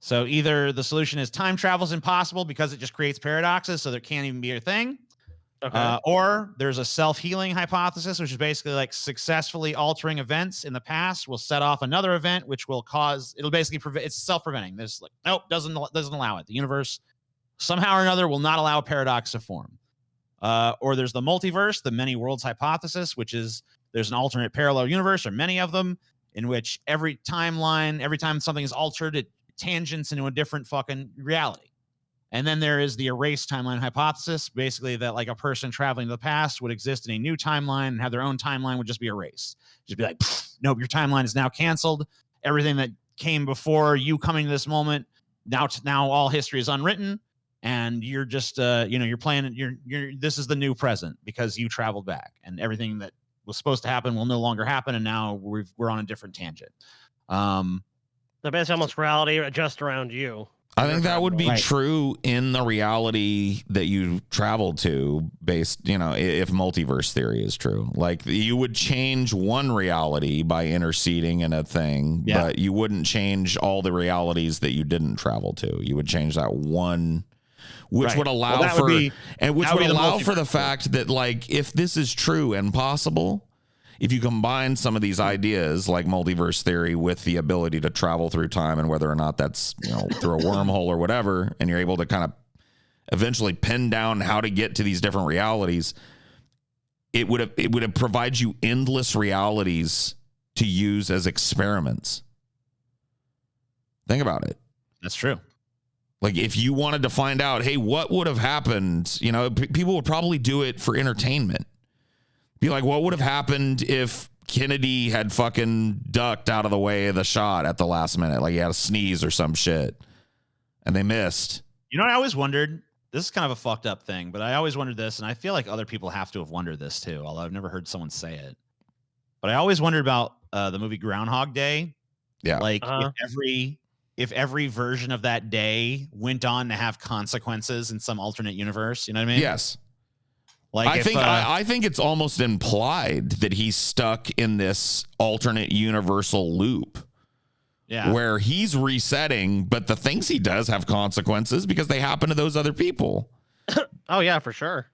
So either the solution is time travel is impossible because it just creates paradoxes, so there can't even be a thing. Okay. Or there's a self-healing hypothesis, which is basically like successfully altering events in the past will set off another event, which will cause, it'll basically prevent, it's self-preventing. There's like, nope, doesn't allow it. The universe somehow or another will not allow a paradox to form. Or there's the multiverse, the many worlds hypothesis, which is there's an alternate parallel universe, or many of them, in which every time something is altered, it tangents into a different fucking reality. And then there is the erased timeline hypothesis, basically that like a person traveling to the past would exist in a new timeline and have their own timeline would just be erased. Just be like, nope, your timeline is now canceled. Everything that came before you coming to this moment, now all history is unwritten, and you're just you're playing this is the new present because you traveled back, and everything that was supposed to happen will no longer happen, and now we're on a different tangent. So basically almost reality just around you. I think that would be true in the reality that you traveled to based, if multiverse theory is true. Like you would change one reality by interceding in a thing, but you wouldn't change all the realities that you didn't travel to. You would change that one which Right. would allow Well, that would for be- and which that would would be the allow for the multiverse. fact that like if this is true and possible, if you combine some of these ideas like multiverse theory with the ability to travel through time and whether or not that's, you know, through a wormhole or whatever, and you're able to kind of eventually pin down how to get to these different realities, it would have provide you endless realities to use as experiments. Think about it. That's true. Like if you wanted to find out, hey, what would have happened? You know, people would probably do it for entertainment. Be like, what would have happened if Kennedy had fucking ducked out of the way of the shot at the last minute? Like he had a sneeze or some shit and they missed. You know what I always wondered? This is kind of a fucked up thing, but I always wondered this, and I feel like other people have to have wondered this too, although I've never heard someone say it. But I always wondered about the movie Groundhog Day. Yeah. Like if every version of that day went on to have consequences in some alternate universe, you know what I mean? Yes. Like I think it's almost implied that he's stuck in this alternate universal loop. Yeah. Where he's resetting, but the things he does have consequences because they happen to those other people. Oh yeah, for sure.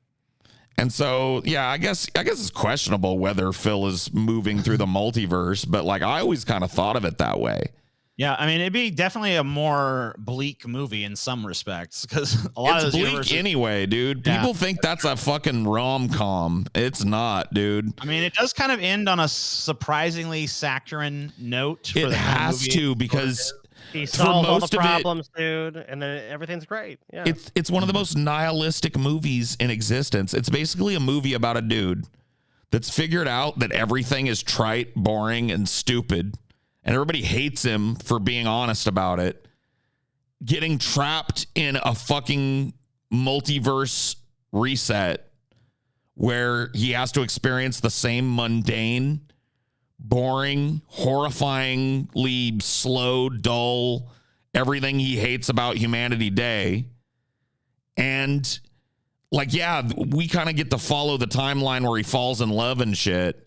And so, yeah, I guess it's questionable whether Phil is moving through the multiverse, but like I always kind of thought of it that way. Yeah, I mean, it'd be definitely a more bleak movie in some respects because a lot It's of those bleak universes, anyway, dude. Yeah. People think that's a fucking rom-com. It's not, dude. I mean, it does kind of end on a surprisingly saccharine note. For It the kind of has movie. to because He for solves all the most of it, problems, dude, and then everything's great. Yeah. it's one of the most nihilistic movies in existence. It's basically a movie about a dude that's figured out that everything is trite, boring, and stupid, and everybody hates him for being honest about it, getting trapped in a fucking multiverse reset where he has to experience the same mundane, boring, horrifyingly slow, dull, everything he hates about humanity day. And like, yeah, we kind of get to follow the timeline where he falls in love and shit.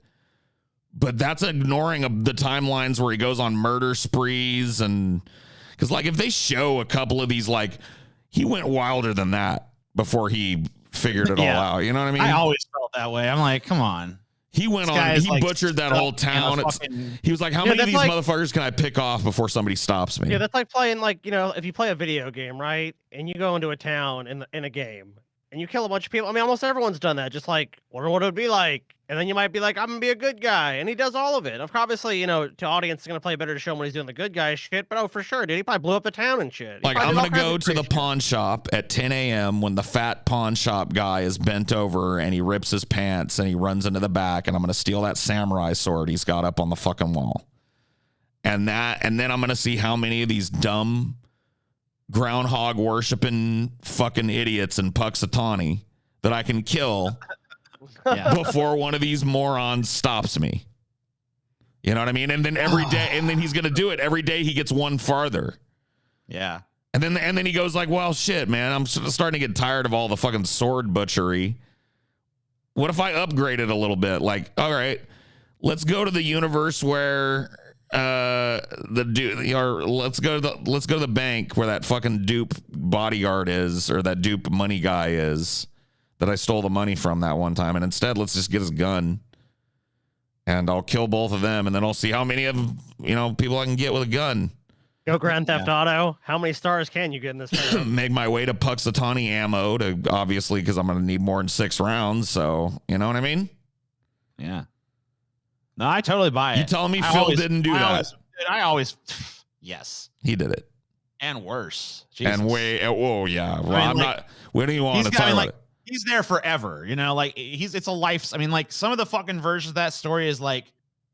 But that's ignoring the timelines where he goes on murder sprees. And because like if they show a couple of these, like he went wilder than that before he figured it all out. You know what I mean? I always felt that way. I'm like, come on. He went This on, guy is, he like, butchered that stuck whole in a town. He was like, how many of that's these like- motherfuckers can I pick off before somebody stops me? Yeah, that's like playing, like, you know, if you play a video game, right, and you go into a town in a game and you kill a bunch of people. I mean, almost everyone's done that. Just like, wonder what it would be like, and then you might be like, I'm gonna be a good guy, and he does all of it. Obviously, you know, to audience, it's gonna play better to show him when he's doing the good guy shit. But oh, for sure, dude, he probably blew up the town and shit. He Like, probably I'm did all going to kinds go of to the crazy shit. pawn shop at 10 a.m. when the fat pawn shop guy is bent over and he rips his pants and he runs into the back, and I'm going to steal that samurai sword he's got up on the fucking wall. And then I'm going to see how many of these dumb groundhog worshiping fucking idiots in Puxatawny that I can kill Yeah. before one of these morons stops me. You know what I mean? And then every day, and then he's going to do it every day. He gets one farther. Yeah. And then he goes like, well, shit, man, I'm starting to get tired of all the fucking sword butchery. What if I upgrade it a little bit? Like, all right, let's go to the universe where the dude, or let's go to the bank where that fucking dupe bodyguard is, or that dupe money guy is that I stole the money from that one time. And instead, let's just get his gun and I'll kill both of them. And then I'll see how many of, people I can get with a gun. Go Grand Theft Auto. How many stars can you get in this game? Make my way to Puxatawny ammo to, obviously, because I'm going to need more than 6 rounds. So, you know what I mean? Yeah. No, I totally buy it. You telling me Phil didn't do that? I always, yes. He did it. And worse. Jesus. And yeah. Well, I mean, I'm not. What do you want to he's talk got, about like, it? he's there forever, like it's a life. I mean, like some of the fucking versions of that story is like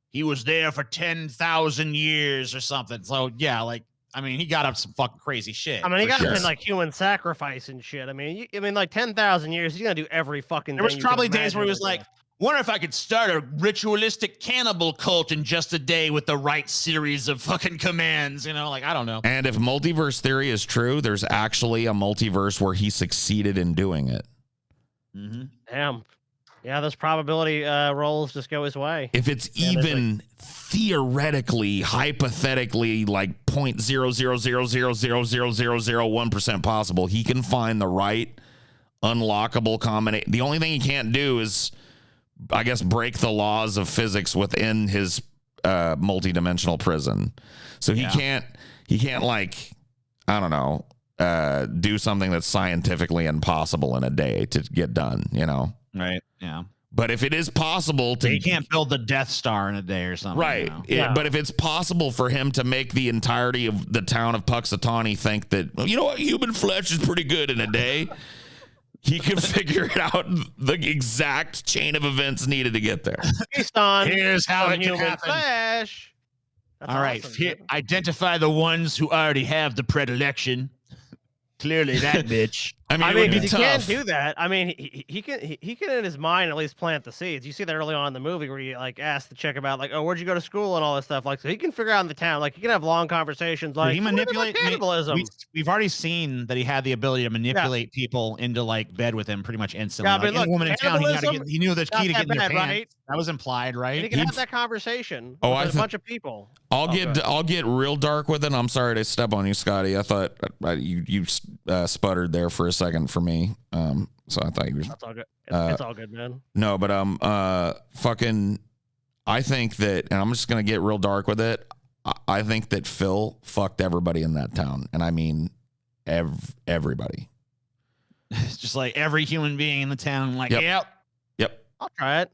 he was there for 10,000 years or something. So yeah, like, I mean, he got up some fucking crazy shit. I mean, he got sure. up in like human sacrifice and shit. I mean, like 10,000 years, he's gonna do every fucking. There was thing you can probably days where he was imagine. like, wonder if I could start a ritualistic cannibal cult in just a day with the right series of fucking commands, like, I don't know. And if multiverse theory is true, there's actually a multiverse where he succeeded in doing it. Mm-hmm. Damn. Yeah, those probability rolls just go his way. If it's even theoretically, hypothetically, like 0.000000001% possible, he can find the right unlockable combination. The only thing he can't do is, I guess, break the laws of physics within his multi-dimensional prison. So he can't like, I don't know, do something that's scientifically impossible in a day to get done, you know? Right. Yeah. But if it is possible to... You can't build the Death Star in a day or something. Right. You know? But if it's possible for him to make the entirety of the town of Puxatawny think that, you know what, human flesh is pretty good in a day, he can figure out the exact chain of events needed to get there. Based on here's how it can human happen. flesh. All right. Identify the ones who already have the predilection. Clearly that bitch. I mean, I it mean, would be he tough. can't do that. I mean, he can in his mind at least plant the seeds. You see that early on in the movie where you like ask the chick about like, oh, where'd you go to school and all this stuff. Like, so he can figure out in the town. Like, he can have long conversations. Like, he manipulate cannibalism. We've already seen that he had the ability to manipulate people into like bed with him pretty much instantly. Yeah, but like, look, any woman in town, he knew the key to not get in their that bad, pants. right? That was implied, right? And he can have that conversation with a bunch of people. I'll get real dark with it. I'm sorry to step on you, Scotty. I thought you sputtered there for a second for me. So I thought you were. That's all good. It's all good, man. No, but fucking. I think that, and I'm just gonna get real dark with it. I think that Phil fucked everybody in that town, and I mean, everybody. It's just like every human being in the town. Like, Yep. I'll try it.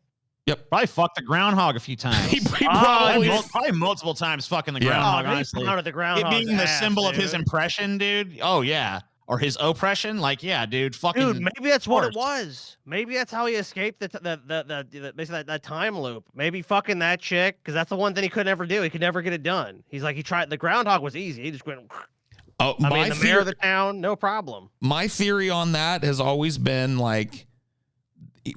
Probably fucked the groundhog a few times. He probably probably multiple times fucking the Yeah. groundhog. Oh, Honestly, pounded the it groundhog. being the symbol of his impression, dude. Oh yeah, or his oppression. Like, yeah, dude. Fucking. Dude, maybe that's what it was. Maybe that's how he escaped basically that time loop. Maybe fucking that chick, because that's the one thing he could never do. He could never get it done. He's like, he tried. The groundhog was easy. He just went. Oh, I mean, the mayor of the town, no problem. My theory on that has always been like,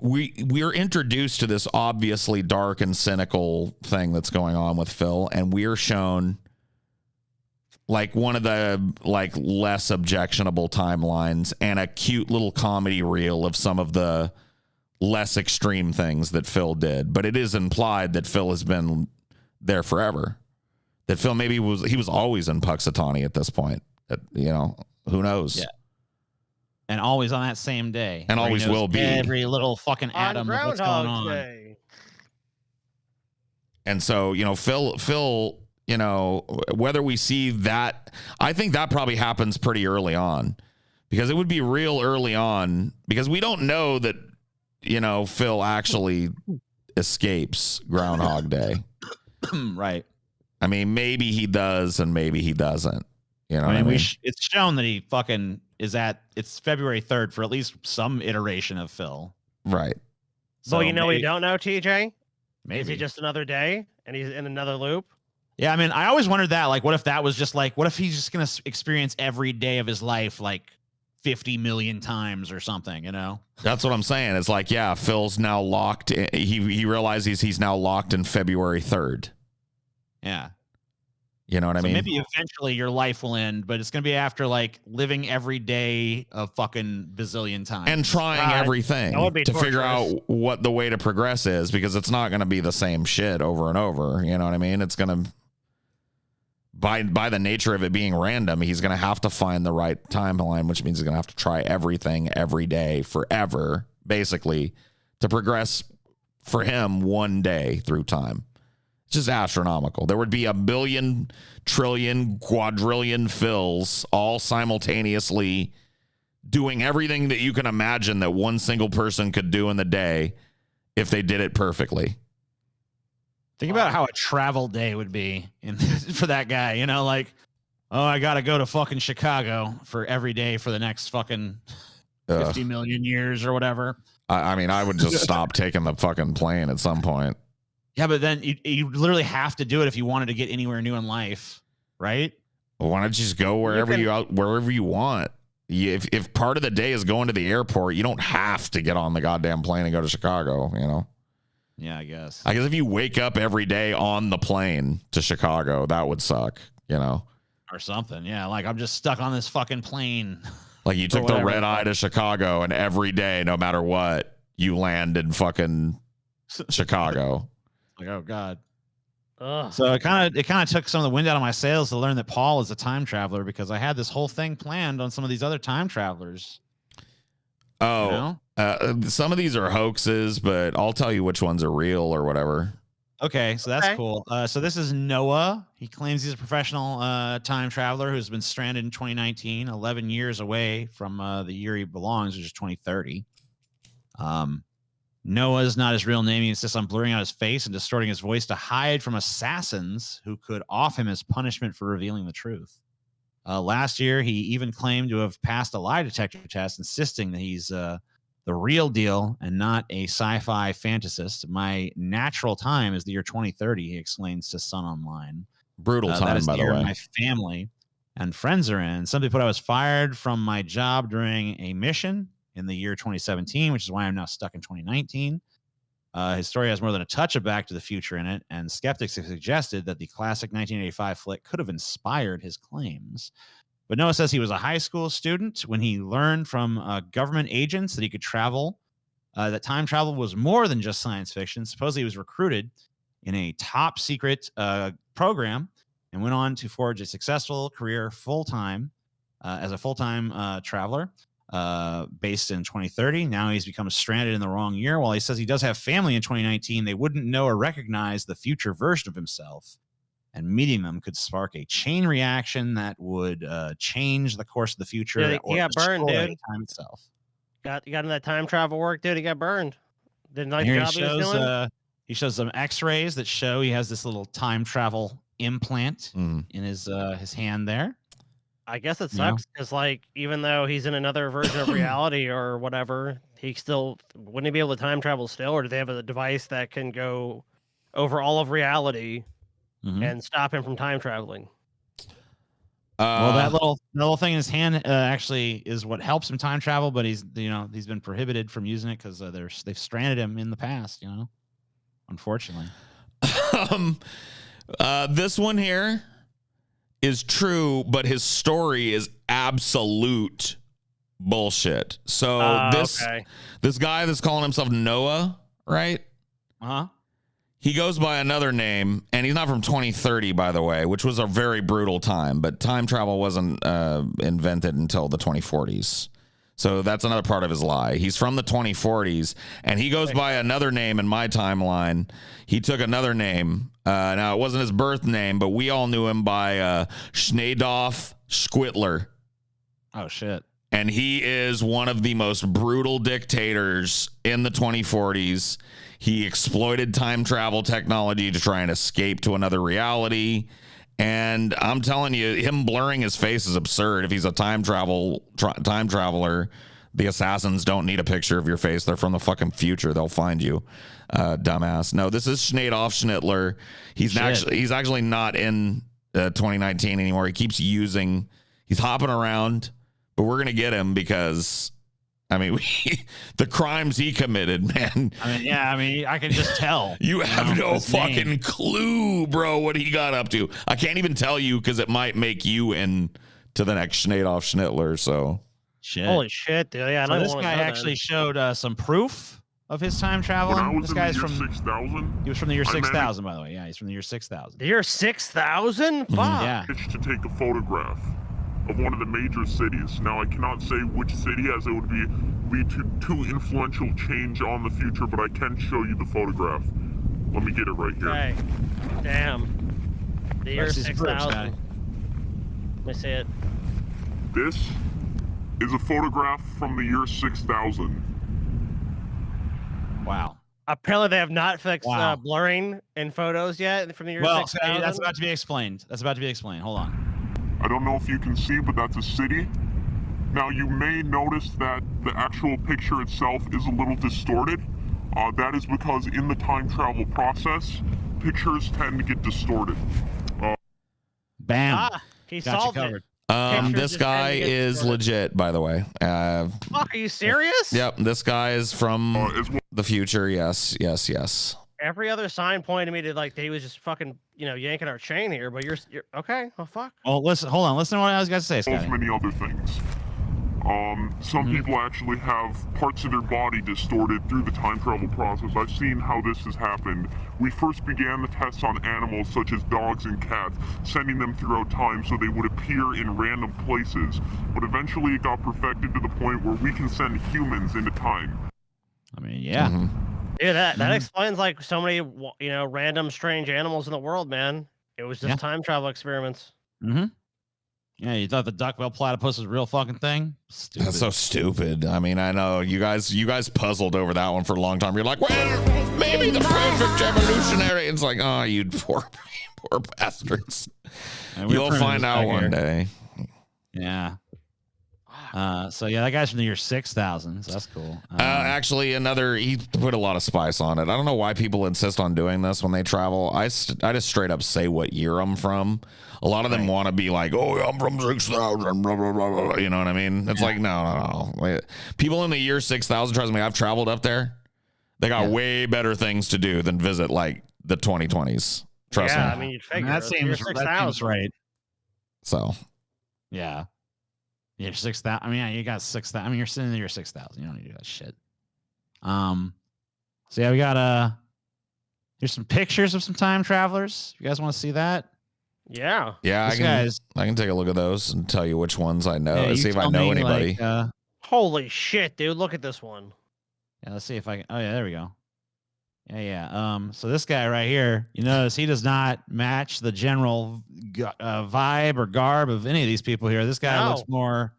we're introduced to this obviously dark and cynical thing that's going on with Phil, and we're shown like one of the like less objectionable timelines and a cute little comedy reel of some of the less extreme things that Phil did. But it is implied that Phil has been there forever. That Phil maybe he was always in Puxatawny at this point. You know, who knows? Yeah. And always on that same day. And where he always knows will be. Every little fucking atom of what's going on. Day. And so, you know, Phil, you know, whether we see that, I think that probably happens pretty early on, because it would be real early on, because we don't know that, you know, Phil actually escapes Groundhog Day. Right. I mean, maybe he does and maybe he doesn't. You know, I mean, it's shown that he fucking is it's February 3rd for at least some iteration of Phil. Right. So you know, we don't know, TJ. Maybe. Is he just another day and he's in another loop? Yeah, I mean, I always wondered that. Like, what if that was just like, what if he's just gonna experience every day of his life like 50 million times or something? You know? That's what I'm saying. It's like, yeah, Phil's now locked. He realizes he's now locked in February 3rd. Yeah. You know what I mean? Maybe eventually your life will end, but it's going to be after like living every day a fucking bazillion times. And trying everything to figure out what the way to progress is, because it's not going to be the same shit over and over. You know what I mean? It's going to, by the nature of it being random, he's going to have to find the right timeline, which means he's going to have to try everything every day forever, basically, to progress for him one day through time. Just astronomical. There would be a billion, trillion, quadrillion Phils all simultaneously doing everything that you can imagine that one single person could do in the day if they did it perfectly. Think about how a travel day would be for that guy. You know, like, oh, I got to go to fucking Chicago for every day for the next fucking 50 million years or whatever. I mean, I would just stop taking the fucking plane at some point. Yeah, but then you literally have to do it if you wanted to get anywhere new in life, right? Well, why don't you just go wherever you want? If part of the day is going to the airport, you don't have to get on the goddamn plane and go to Chicago, you know? Yeah, I guess. I guess if you wake up every day on the plane to Chicago, that would suck, you know? Or something, yeah. Like, I'm just stuck on this fucking plane. Like, you took the red eye to Chicago, and every day, no matter what, you land in fucking Chicago. Like, oh god. Ugh. So it kind of took some of the wind out of my sails to learn that Paul is a time traveler, because I had this whole thing planned on some of these other time travelers. Oh, some of these are hoaxes, but I'll tell you which ones are real or whatever. Okay, so that's cool. So this is Noah. He claims he's a professional time traveler who's been stranded in 2019, 11 years away from the year he belongs, which is 2030. Noah is not his real name. He insists on blurring out his face and distorting his voice to hide from assassins who could off him as punishment for revealing the truth. Last year, he even claimed to have passed a lie detector test, insisting that he's the real deal and not a sci-fi fantasist. My natural time is the year 2030, he explains to Sun Online. Brutal time, that is by the year way. My family and friends are in. Simply put, I was fired from my job during a mission in the year 2017, which is why I'm now stuck in 2019. His story has more than a touch of Back to the Future in it, and skeptics have suggested that the classic 1985 flick could have inspired his claims. But Noah says he was a high school student when he learned from government agents that he could travel, that time travel was more than just science fiction. Supposedly he was recruited in a top secret program and went on to forge a successful career full-time as a full-time traveler. Based in 2030. Now he's become stranded in the wrong year. While he says he does have family in 2019, they wouldn't know or recognize the future version of himself. And meeting them could spark a chain reaction that would change the course of the future. Yeah, he got burned, dude. Time itself. Got into that time travel work, dude. He got burned. Didn't like the Here job he was doing. He shows some X-rays that show he has this little time travel implant in his hand there. I guess it sucks because, like, even though he's in another version of reality or whatever, he still wouldn't he be able to time travel still, or do they have a device that can go over all of reality and stop him from time traveling? Well, that little thing in his hand actually is what helps him time travel, but he's been prohibited from using it because they've stranded him in the past. Unfortunately. This one here is true, but his story is absolute bullshit. So this guy that's calling himself Noah, right? He goes by another name, and he's not from 2030, by the way, which was a very brutal time, but time travel wasn't invented until the 2040s. So that's another part of his lie. He's from the 2040s, and he goes by another name in my timeline. He took another name. Now, it wasn't his birth name, but we all knew him by Schneedoff Squitler. Oh, shit. And he is one of the most brutal dictators in the 2040s. He exploited time travel technology to try and escape to another reality. And I'm telling you, him blurring his face is absurd. If he's a time traveler, the assassins don't need a picture of your face. They're from the fucking future. They'll find you, dumbass. No, this is Schneedoff Schnittler. He's actually not in 2019 anymore. He keeps he's hopping around, but we're gonna get him because, the crimes he committed, man. I can just tell. You have no fucking clue, bro, what he got up to. I can't even tell you because it might make you into the next Schneedoff Schnittler. So, shit. Holy shit, dude! Yeah, so this guy actually showed some proof of his time traveling. This guy's from 6000. He was from the year 6000, by the way. Yeah, he's from the year 6000. The year 6000? Fuck. Yeah. To take a photograph of one of the major cities. Now, I cannot say which city, as it would lead to too influential change on the future, but I can show you the photograph. Let me get it right here. Okay. Damn. The year 6000. Let me see it. This is a photograph from the year 6000. Wow. Apparently, they have not fixed blurring in photos yet from the year 6000. That's about to be explained. Hold on. I don't know if you can see, but that's a city. Now, you may notice that the actual picture itself is a little distorted. That is because in the time travel process, pictures tend to get distorted. Bam. He solved it. This guy is legit, by the way. Fuck, are you serious? Yep, this guy is from the future. Yes. Every other sign pointed me to like he was just fucking yanking our chain here, but you're okay. Oh fuck. Well, hold on. Listen to what I was going to say, Scotty. Many other things. Some people actually have parts of their body distorted through the time travel process. I've seen how this has happened. We first began the tests on animals such as dogs and cats, sending them throughout time so they would appear in random places. But eventually it got perfected to the point where we can send humans into time. I mean, yeah. Dude, that explains like so many random strange animals in the world, man. It was just time travel experiments. Yeah, you thought the duck-bill platypus was a real fucking thing? Stupid. That's so stupid. I mean, I know you guys puzzled over that one for a long time. You're like, well, maybe the perfect evolutionary. It's like, oh, you poor bastards. You'll find out one day. Yeah. So yeah, that guy's from the year 6000. So that's cool. Actually, he put a lot of spice on it. I don't know why people insist on doing this when they travel. I just straight up say what year I'm from. A lot of them want to be like, oh, I'm from 6000, blah, blah, blah, blah. You know what I mean? It's like, no. People in the year 6000, trust me, I've traveled up there. They got way better things to do than visit like the 2020s. Trust me. I mean, you'd figure that seems right. So, yeah. You're 6,000. I mean, yeah, you got 6,000. I mean, you're sitting in the year 6,000. You don't need to do that shit. So yeah, we got here's some pictures of some time travelers. You guys want to see that? Yeah. Yeah, I can take a look at those and tell you which ones I know and see if I know anybody. Like, holy shit, dude! Look at this one. Yeah, let's see if I can. Oh yeah, there we go. Yeah. So this guy right here, you notice he does not match the general vibe or garb of any of these people here. This guy looks more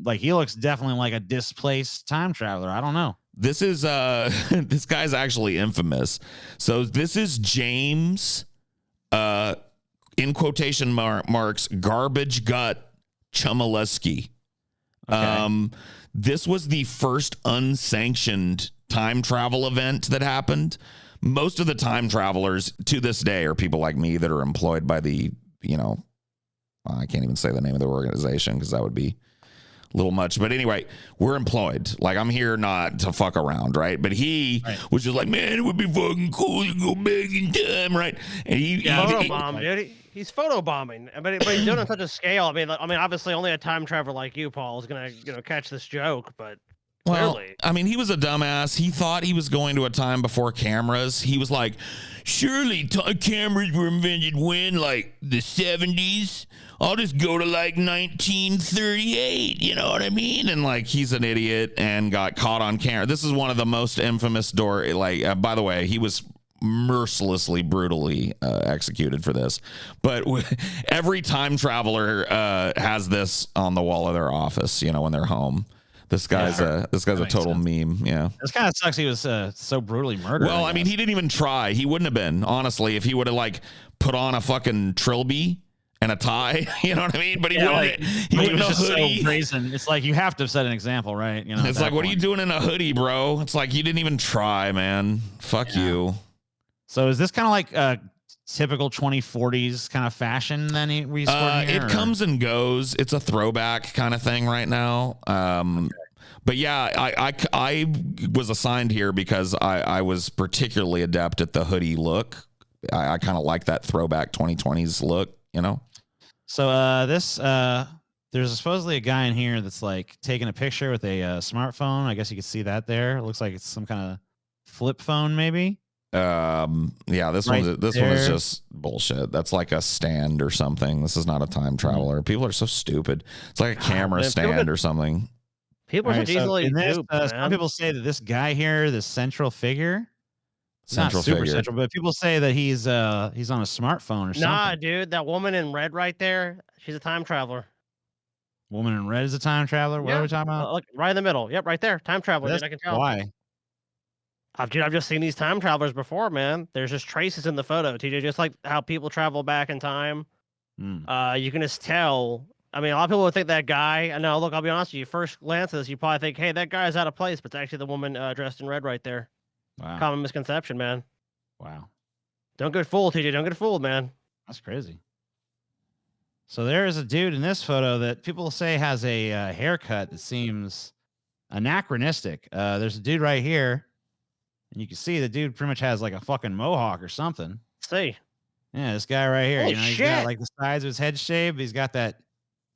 like he looks definitely like a displaced time traveler. I don't know. This is this guy's actually infamous. So this is James, in quotation marks, garbage gut Chmielewski. Okay. This was the first unsanctioned time travel event that happened. Most of the time travelers to this day are people like me that are employed by the, I can't even say the name of the organization because that would be a little much. But anyway, we're employed. Like, I'm here not to fuck around, right? But he was just like, man, it would be fucking cool to go back in time, right? And photobomb, dude. He's photobombing, but he's doing it on such a scale. I mean, obviously, only a time traveler like you, Paul, is gonna catch this joke. But clearly, I mean, he was a dumbass. He thought he was going to a time before cameras. He was like, surely cameras were invented when, like, the 70s. I'll just go to like 1938, you know what I mean? And like, he's an idiot and got caught on camera. This is one of the most infamous by the way, he was mercilessly, brutally executed for this. But every time traveler has this on the wall of their office, when they're home. This guy's a total meme. Yeah. This kind of sucks. He was so brutally murdered. Well, I mean, he didn't even try. He wouldn't have been, honestly, if he would have like put on a fucking trilby and a tie, you know what I mean? But he wouldn't. He was just so brazen. It's like you have to set an example, right? It's like, what are you doing in a hoodie, bro? It's like you didn't even try, man. Fuck you. So is this kind of like a typical 2040s kind of fashion? Then it comes and goes. It's a throwback kind of thing right now. But yeah, I was assigned here because I was particularly adept at the hoodie look. I kind of like that throwback 2020s look, So there's supposedly a guy in here that's like taking a picture with a smartphone. I guess you can see that there. It looks like it's some kind of flip phone, maybe. Yeah, this one is just bullshit. That's like a stand or something. This is not a time traveler. People are so stupid. It's like a camera stand or something. People are easily duped. Some people say that this guy here, this central figure, not super central, but people say that he's on a smartphone or something. Nah, dude, that woman in red right there, she's a time traveler. Woman in red is a time traveler? What are we talking about? Look, right in the middle. Yep, right there. Time traveler. Dude, I can tell. Why? I've just seen these time travelers before, man. There's just traces in the photo, TJ, just like how people travel back in time. You can just tell. I mean, a lot of people would think that guy. I know. Look, I'll be honest with you. First glance at this, you probably think, "Hey, that guy's out of place," but it's actually the woman dressed in red right there. Wow. Common misconception, man. Wow. Don't get fooled, TJ. Don't get fooled, man. That's crazy. So there is a dude in this photo that people say has a haircut that seems anachronistic. There's a dude right here. And you can see the dude pretty much has like a fucking mohawk or something. See. Yeah, this guy right here. Holy he's shit. got like the sides of his head shaved. He's got that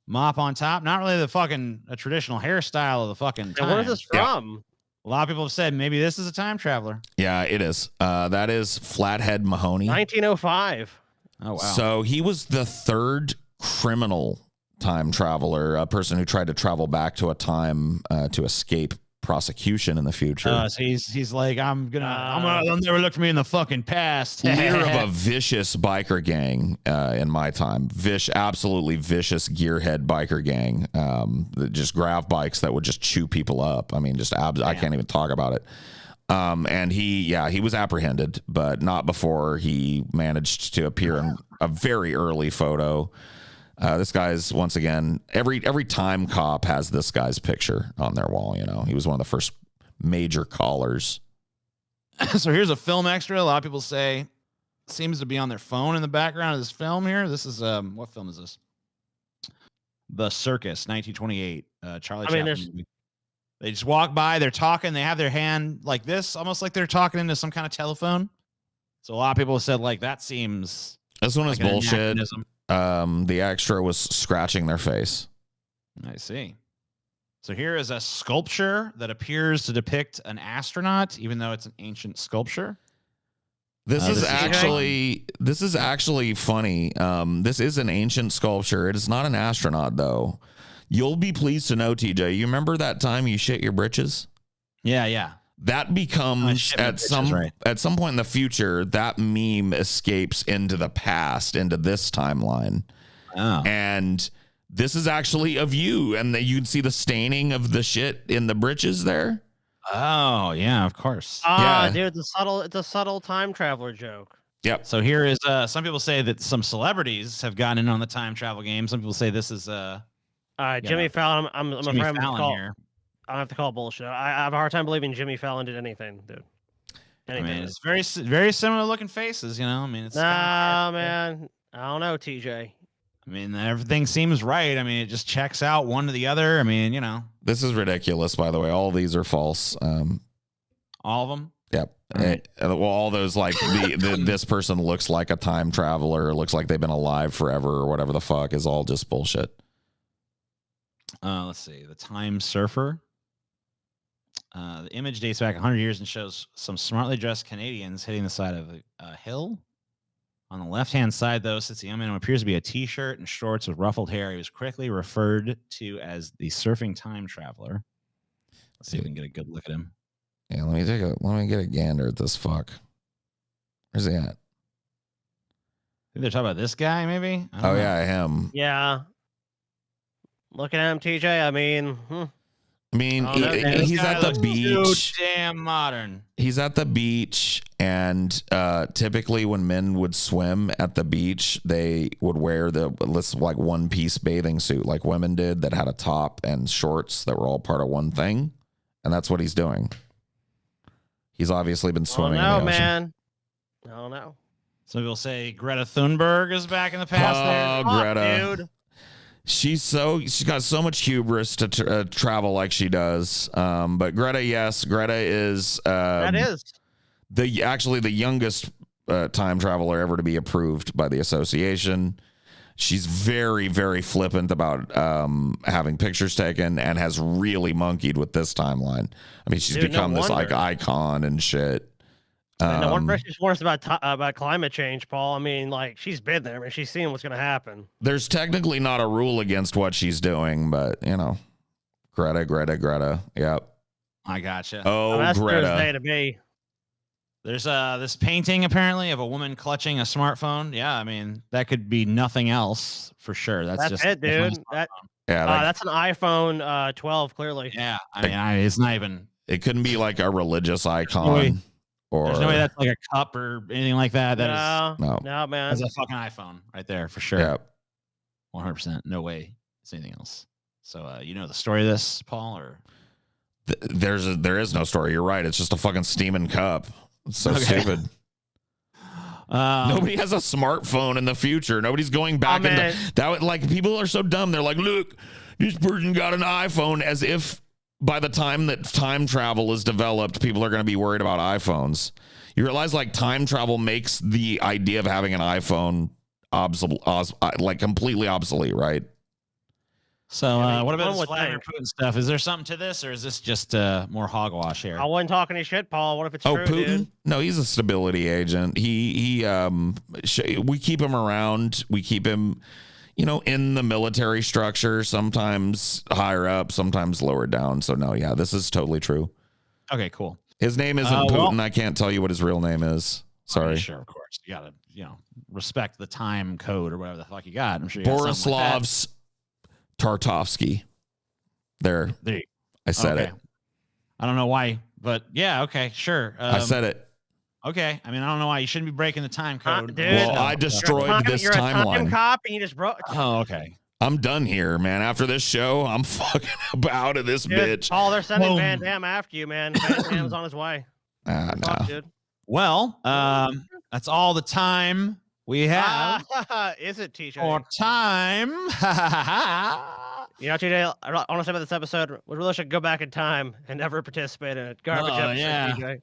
mop on top. Not really the fucking a traditional hairstyle of the fucking time. And where's this from? A lot of people have said maybe this is a time traveler. Yeah, it is. That is Flathead Mahoney. 1905. Oh wow. So he was the third criminal time traveler, a person who tried to travel back to a time to escape prosecution in the future. So he's like, I'm gonna they'll never look for me in the fucking past. Leader of a vicious biker gang in my time. Absolutely vicious gearhead biker gang. That just grav bikes that would just chew people up. I mean, I can't even talk about it. And he was apprehended, but not before he managed to appear in a very early photo. This guy's, once again, every time cop has this guy's picture on their wall. You know, he was one of the first major callers. So here's a film extra. A lot of people say seems to be on their phone in the background of this film here. This is what film is this? The Circus, 1928. Charlie Chaplin movie. They just walk by, they're talking, they have their hand like this, almost like they're talking into some kind of telephone. So a lot of people have said like that seems this one is like bullshit. The extra was scratching their face. I see. So here is a sculpture that appears to depict an astronaut, even though it's an ancient sculpture. This is actually funny. This is an ancient sculpture. It is not an astronaut, though. You'll be pleased to know, TJ. You remember that time you shit your britches? Yeah. That becomes at some point in the future, that meme escapes into the past, into this timeline. Oh. And this is actually of you, and you can see the staining of the shit in the britches there. Oh, yeah, of course. Dude, it's a subtle time traveler joke. Yep. So here is some people say that some celebrities have gotten in on the time travel game. Some people say this is Jimmy Fallon. I'm Jimmy afraid Fallon here. I don't have to call bullshit. I have a hard time believing Jimmy Fallon did anything, dude. I mean, it's very similar looking faces, you know. I mean, it's man. I don't know, TJ. I mean, everything seems right. I mean, it just checks out one to the other. I mean, you know. This is ridiculous, by the way. All of these are false. All of them? Yep. All right. Well, all those like this person looks like a time traveler, looks like they've been alive forever or whatever the fuck is all just bullshit. Let's see. The Time Surfer. The image dates back 100 years and shows some smartly dressed Canadians hitting the side of a hill. On the left-hand side, though, sits a young man who appears to be a T-shirt and shorts with ruffled hair. He was quickly referred to as the surfing time traveler. Let's see if we can get a good look at him. Yeah, let me get a gander at this fuck. Where's he at? I think they're talking about this guy, maybe? I don't know. Yeah, him. Yeah. Looking at him, TJ, I mean... he's at the beach. Too damn modern. He's at the beach, and typically when men would swim at the beach, they would wear like one-piece bathing suit, like women did, that had a top and shorts that were all part of one thing, and that's what he's doing. He's obviously been swimming. Oh no, in the ocean. man! Oh no. Some people say Greta Thunberg is back in the past. Greta, dude. She's got so much hubris to travel like she does. But Greta, yes, Greta is that is the youngest time traveler ever to be approved by the association. She's very, very flippant about having pictures taken and has really monkeyed with this timeline. I mean, she's become this like icon and shit. No wonder she's warns about climate change, Paul. I mean, like, she's been there. I mean, she's seeing what's going to happen. There's technically not a rule against what she's doing, but, you know, Greta. Yep. I gotcha. Oh, that's Greta. Thursday to be. There's this painting, apparently, of a woman clutching a smartphone. Yeah, I mean, that could be nothing else for sure. That's just it, dude. That's an iPhone 12, clearly. Yeah, I mean, it's not even... It couldn't be like a religious icon. There's no way that's like a cup or anything like that. No, man. That's a fucking iPhone right there for sure. Yep. 100%. No way it's anything else. So, you know the story of this, Paul? Or there is no story. You're right. It's just a fucking steaming cup. It's so stupid. Nobody has a smartphone in the future. Nobody's going back into that. Like, people are so dumb. They're like, look, this person got an iPhone, as if by the time that time travel is developed, people are going to be worried about iPhones. You realize, like, time travel makes the idea of having an iPhone completely obsolete, right? So, I mean, what about one this would Vladimir think. Putin stuff? Is there something to this, or is this just more hogwash here? I wasn't talking any shit, Paul. What if it's Oh, true, Putin? dude? No, he's a stability agent. We keep him around. We keep him, in the military structure, sometimes higher up, sometimes lower down. So no, yeah, this is totally true. Okay, cool. His name isn't Putin. I can't tell you what his real name is. Sorry. Okay, sure, of course. You gotta, respect the time code or whatever the fuck you got. I'm sure you got something like that. Borislav's Tartovsky. There. I said it. I don't know why, but yeah, okay, sure. I said it. Okay. I mean, I don't know why you shouldn't be breaking the time code. Dude, well, I destroyed this you're timeline. a time cop and you just broke. Oh, okay. I'm done here, man. After this show, I'm fucking out of this Dude, bitch. Paul, they're sending Van Damme after you, man. Van Damme's on his way. No. Fuck, dude. Well, that's all the time we have. Is it, TJ? For time. You know, TJ, I want to say about this episode, we really should go back in time and never participate in it. Garbage episode, yeah. TJ.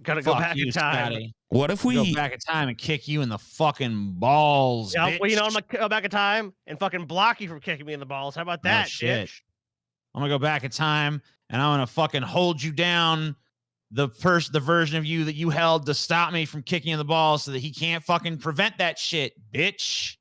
Gotta go Fuck back you, in time. Scotty. What if we Go back in time and kick you in the fucking balls, Yeah, bitch. well, I'm gonna go back in time and fucking block you from kicking me in the balls. How about that, shit. bitch? I'm gonna go back in time and I'm gonna fucking hold you down, the version of you that you held to stop me from kicking in the balls, so that he can't fucking prevent that shit, bitch.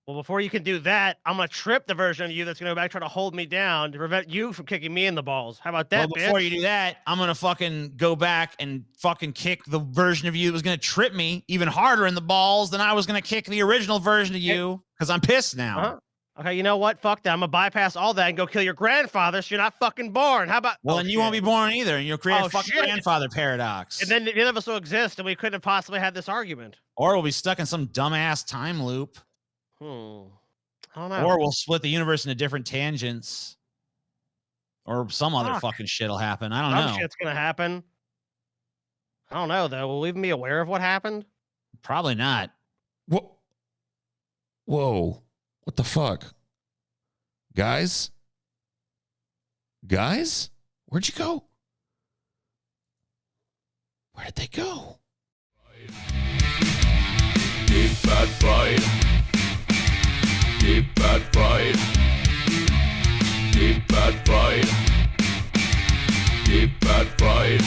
Well, before you can do that, I'm gonna trip the version of you that's gonna go back try to hold me down to prevent you from kicking me in the balls. How about that, Well, before bitch? you do that, I'm gonna fucking go back and fucking kick the version of you that was gonna trip me even harder in the balls than I was gonna kick the original version of you, because I'm pissed now. Uh-huh. Okay, you know what? Fuck that. I'm gonna bypass all that and go kill your grandfather so you're not fucking born. How about? Well, oh, then you won't be shit. born either, and you'll create Oh, a fucking shit. grandfather paradox. And then none of us will exist, and we couldn't have possibly had this argument. Or we'll be stuck in some dumbass time loop. I don't know. Or we'll split the universe into different tangents. Or some other Fuck. fucking shit will happen. I don't Some know. shit's gonna happen. I don't know though. Will we even be aware of what happened? Probably not. What? Whoa. What the fuck? Guys? Where'd you go? Where did they go? Deep fat fried. Deep fat fried. Deep fat fried. Deep fat fried.